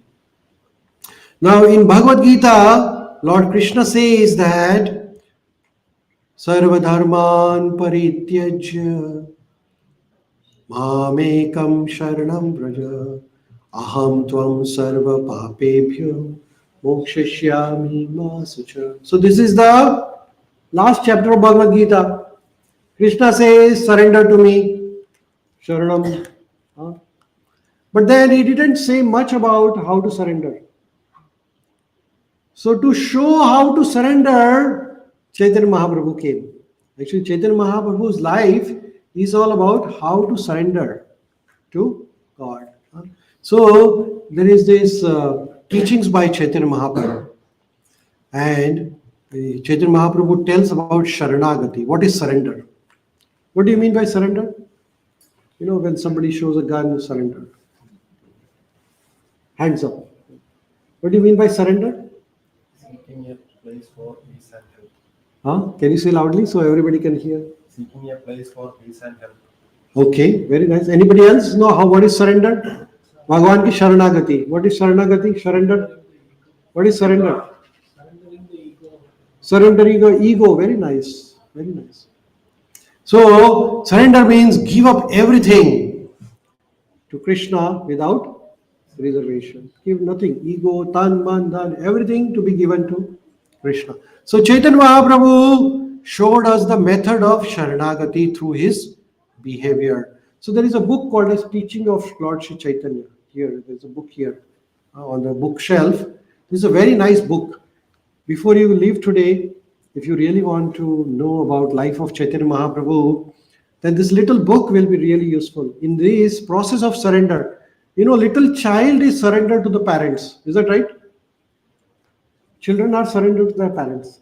Now in Bhagavad Gita, Lord Krishna says that Sarva Dharman Parityajya Mamekam Sharanam Braja Aham Tvam Sarva Papebhyo Mokshashyami Ma Sucha. So this is the last chapter of Bhagavad Gita. Krishna says, surrender to me, Sharanam. But then he didn't say much about how to surrender. So to show how to surrender, Chaitanya Mahaprabhu came. Actually, Chaitanya Mahaprabhu's life is all about how to surrender to God. So there is this teachings by Chaitanya Mahaprabhu. And Chaitanya Mahaprabhu tells about Sharanagati. What is surrender? What do you mean by surrender? You know, when somebody shows a gun, you surrender. Hands up. What do you mean by surrender? Seeking a place for peace and health. Huh? Can you say loudly so everybody can hear? Seeking a place for peace and health. Okay, very nice. Anybody else know how what is surrender? Bhagwan ki Sharanagati. What is Sharanagati? Surrender. What is surrender? Surrendering the ego. Very nice. Very nice. So surrender means give up everything to Krishna without reservation. Give nothing. Ego, tan, man, dhan, everything to be given to Krishna. So Chaitanya Mahaprabhu showed us the method of Sharanagati through his behavior. So there is a book called as Teaching of Lord Sri Chaitanya. Here, there's a book here on the bookshelf. This is a very nice book. Before you leave today, if you really want to know about life of Chaitanya Mahaprabhu, then this little book will be really useful. In this process of surrender, you know, little child is surrendered to the parents. Is that right? Children are surrendered to their parents.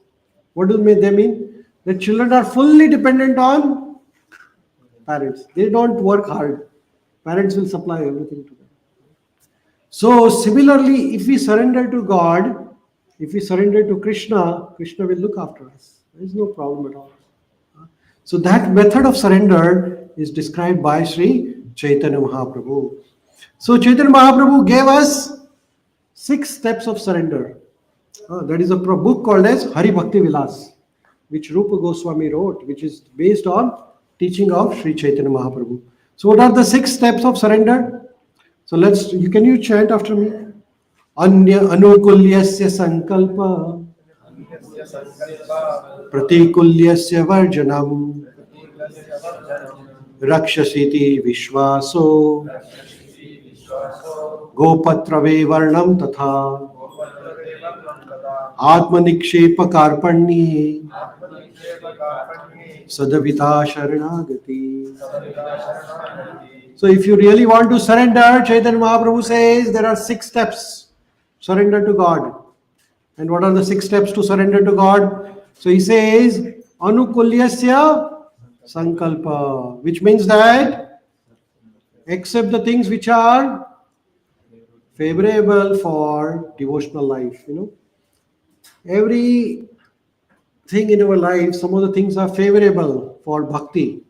What do they mean? The children are fully dependent on parents. They don't work hard. Parents will supply everything to them. So similarly, if we surrender to God, if we surrender to Krishna, Krishna will look after us. There is no problem at all. So that method of surrender is described by Sri Chaitanya Mahaprabhu. So Chaitanya Mahaprabhu gave us 6 steps of surrender. That is a book called as Hari Bhakti Vilas, which Rupa Goswami wrote, which is based on teaching of Sri Chaitanya Mahaprabhu. So what are the 6 steps of surrender? So can you chant after me? Anya anukulyasya sankalpa pratikulyasya varjanam rakshasiti vishwaso gopatrave varnam tatha atmanikshepa karpanni sadavita sharanagati. So if you really want to surrender, Chaitanya Mahaprabhu says there are 6 steps. Surrender to God. And what are the 6 steps to surrender to God? So he says, Anukulyasya Sankalpa, which means that accept the things which are favorable for devotional life. You know, every thing in our life, some of the things are favorable for bhakti.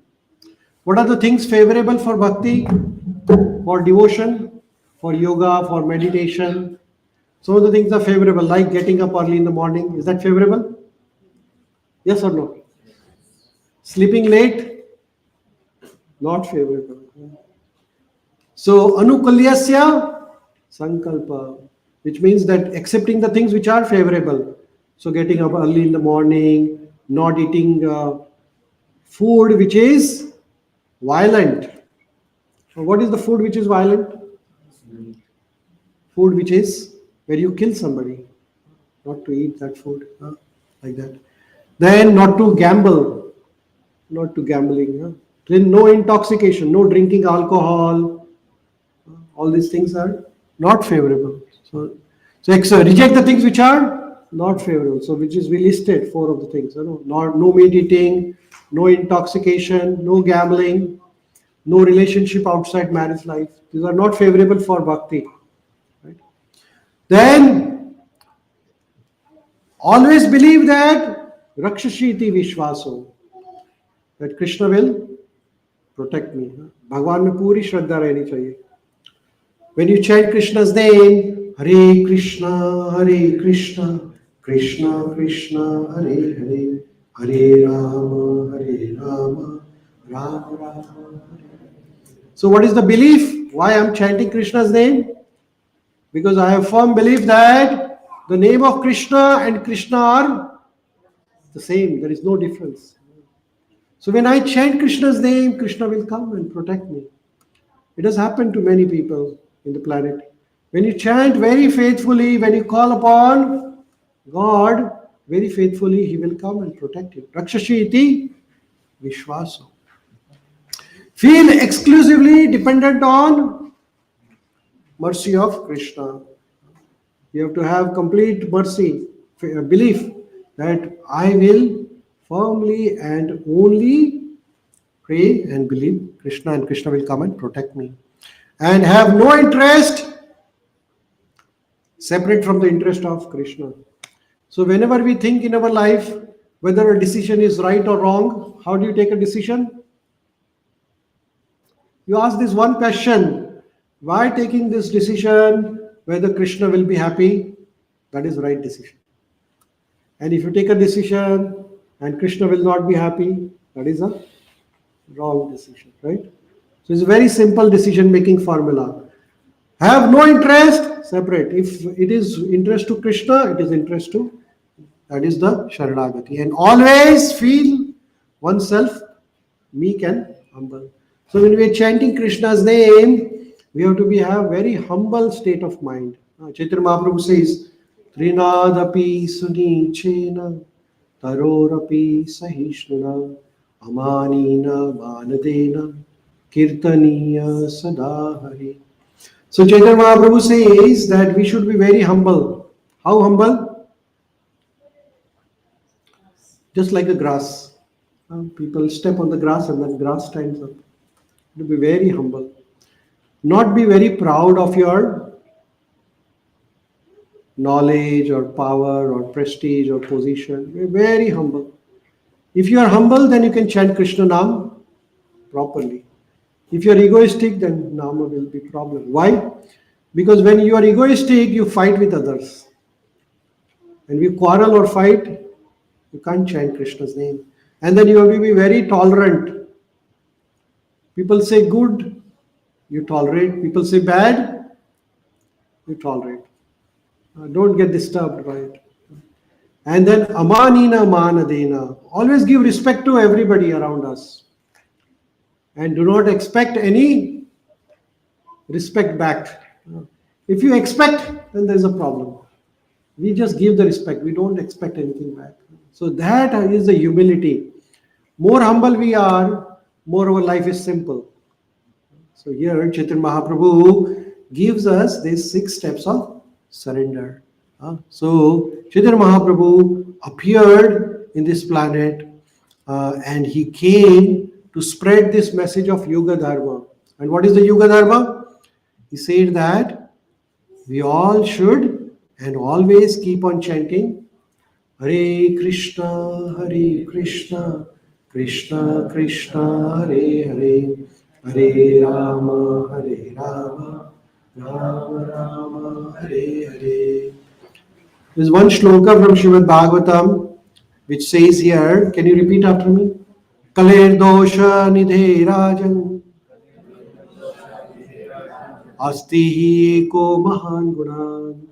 What are the things favorable for bhakti? For devotion, for yoga, for meditation. Some of the things are favorable, like getting up early in the morning. Is that favorable? Yes or no? Sleeping late? Not favorable. So, anukulyasya sankalpa, which means that accepting the things which are favorable. So, getting up early in the morning, not eating food which is violent. So what is the food which is violent? Food which is where you kill somebody. Not to eat that food, like that. Then not to gamble, not to gambling. Then no intoxication, no drinking alcohol. All these things are not favorable. So reject the things which are not favorable. So which is we listed 4 of the things. No meat eating, no intoxication, no gambling, no relationship outside marriage life. These are not favorable for bhakti. Right? Then always believe that Rakshashiti Vishwaso, that Krishna will protect me. Bhagwan mein puri shraddha rehni chahiye. When you chant Krishna's name, Hare Krishna, Krishna Krishna, Hare Hare, Hare Rama, Rama Rama. So what is the belief? Why I am chanting Krishna's name? Because I have firm belief that the name of Krishna and Krishna are the same. There is no difference. So when I chant Krishna's name, Krishna will come and protect me. It has happened to many people in the planet. When you chant very faithfully, when you call upon God very faithfully, He will come and protect you. Rakshashiti Vishwaso. Feel exclusively dependent on mercy of Krishna. You have to have complete mercy belief that I will firmly and only pray and believe Krishna, and Krishna will come and protect me. And have no interest separate from the interest of Krishna. So, whenever we think in our life whether a decision is right or wrong, how do you take a decision? You ask this one question: why taking this decision? Whether Krishna will be happy, that is the right decision. And if you take a decision and Krishna will not be happy, that is a wrong decision, right? So it's a very simple decision making formula. Have no interest, separate. If it is interest to Krishna, it is interest to, that is the Sharanagati. And always feel oneself meek and humble. So when we are chanting Krishna's name, we have to have very humble state of mind. Chaitanya Mahaprabhu says, Trinadapi sunichena tarorapi sahishnuna amanina manadena kirtaniya sadahari. So Chaitanya Mahaprabhu says that we should be very humble. How humble? Just like a grass. People step on the grass and then grass stands up. To be very humble. Not be very proud of your knowledge or power or prestige or position. Be very humble. If you are humble, then you can chant Krishna Nam properly. If you are egoistic, then Nama will be problem. Why? Because when you are egoistic, you fight with others. When we quarrel or fight, you can't chant Krishna's name. And then you have to be very tolerant. People say good, you tolerate. People say bad, you tolerate. Don't get disturbed by it. And then amanina manadena. Always give respect to everybody around us. And do not expect any respect back. If you expect, then there's a problem. We just give the respect. We don't expect anything back. So that is the humility. More humble we are, more our life is simple. So here Chaitanya Mahaprabhu gives us these 6 steps of surrender. So Chaitanya Mahaprabhu appeared in this planet and he came to spread this message of Yuga Dharma. And what is the Yuga Dharma? He said that we all should and always keep on chanting Hare Krishna, Krishna Krishna, Hare Hare, Hare Rama, Rama Rama, Hare Hare. There's one shloka from Srimad Bhagavatam which says here, can you repeat after me? Kaler dosha nidhe rajan asti hi eko mahan gunan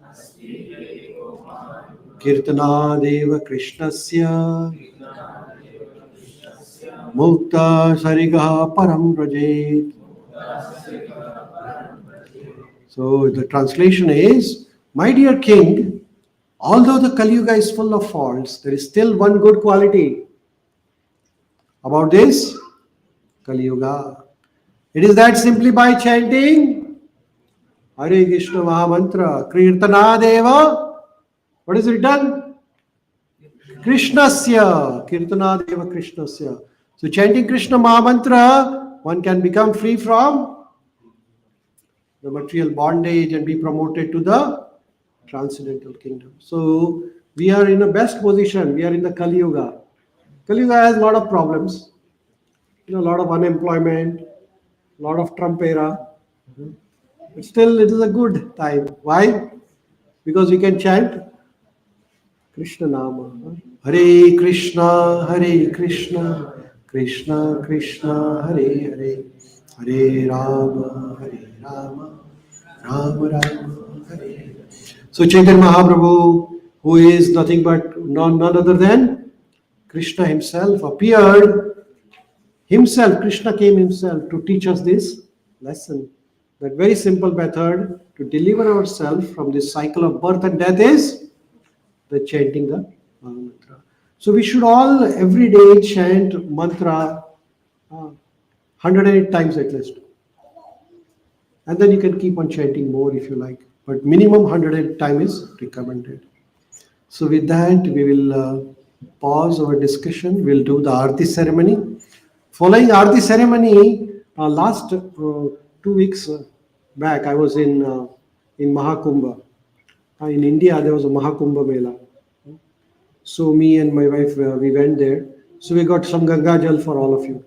kirtana deva krishnasya mukta sarigaha param rajet. So the translation is, my dear king, although the Kali Yuga is full of faults, there is still one good quality about this Kali Yuga. It is that simply by chanting Hare Krishna Mahamantra, Kirtana Deva, what is written? Krishnasya, Kirtana Deva Krishnasya. So chanting Krishna Mahamantra, one can become free from the material bondage and be promoted to the transcendental kingdom. So we are in a best position. We are in the Kali Yuga. Kali Yuga has a lot of problems. A lot of unemployment, a lot of Trump era. But still it is a good time. Why? Because we can chant Krishna Nama. Hare Krishna, Krishna Krishna, Hare Hare, Hare Rama, Rama Rama, Hare Hare. So Chaitanya Mahaprabhu, who is nothing but none other than Krishna himself, appeared himself. Krishna came himself to teach us this lesson. That very simple method to deliver ourselves from this cycle of birth and death is the chanting the mantra. So we should all every day chant mantra 108 times at least. And then you can keep on chanting more if you like. But minimum 108 times is recommended. So with that, we will pause our discussion. We'll do the Aarti ceremony. Following Aarti ceremony, last 2 weeks back, I was in Mahakumbha. In India, there was a Mahakumbha Mela. So me and my wife, we went there. So we got some Ganga Jal for all of you.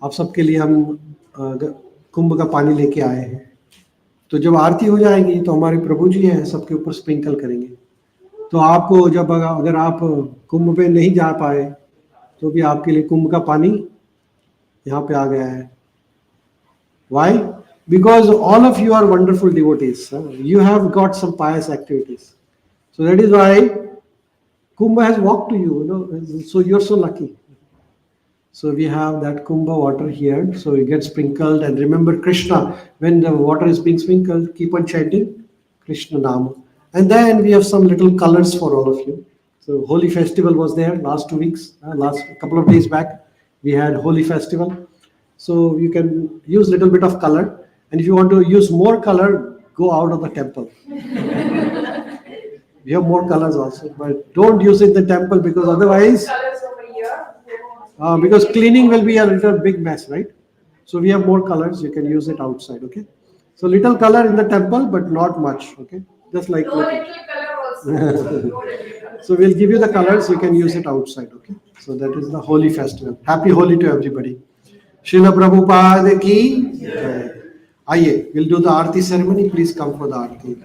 आप सबके लिए हम कुंभ का पानी लेके आए हैं. तो जब आरती हो जाएगी तो हमारे प्रभु जी हैं सबके ऊपर स्प्रिंकल करेंगे. तो आपको जब अगर आप कुंभ पे नहीं जा पाए तो भी आपके लिए कुंभ का पानी यहाँ पे आ गया है. Why? Because all of you are wonderful devotees. You have got some pious activities. So that is why Kumbh has walked to you, so you're so lucky. So we have that Kumbha water here. So you get sprinkled, and remember Krishna. When the water is being sprinkled, keep on chanting Krishna Nama. And then we have some little colors for all of you. So Holi festival was there last 2 weeks. Last couple of days back, we had Holi festival. So you can use little bit of color. And if you want to use more color, go out of the temple. We have more colors also, but don't use it in the temple because otherwise, because cleaning will be a little big mess, right? So we have more colors. You can use it outside, okay? So little color in the temple, but not much, okay? Just like little. So we'll give you the colors. You can use it outside, okay? So that is the Holi festival. Happy Holi to everybody. Srila Prabhupada ki jai. Aye, we'll do the Aarti ceremony. Please come for the Aarti.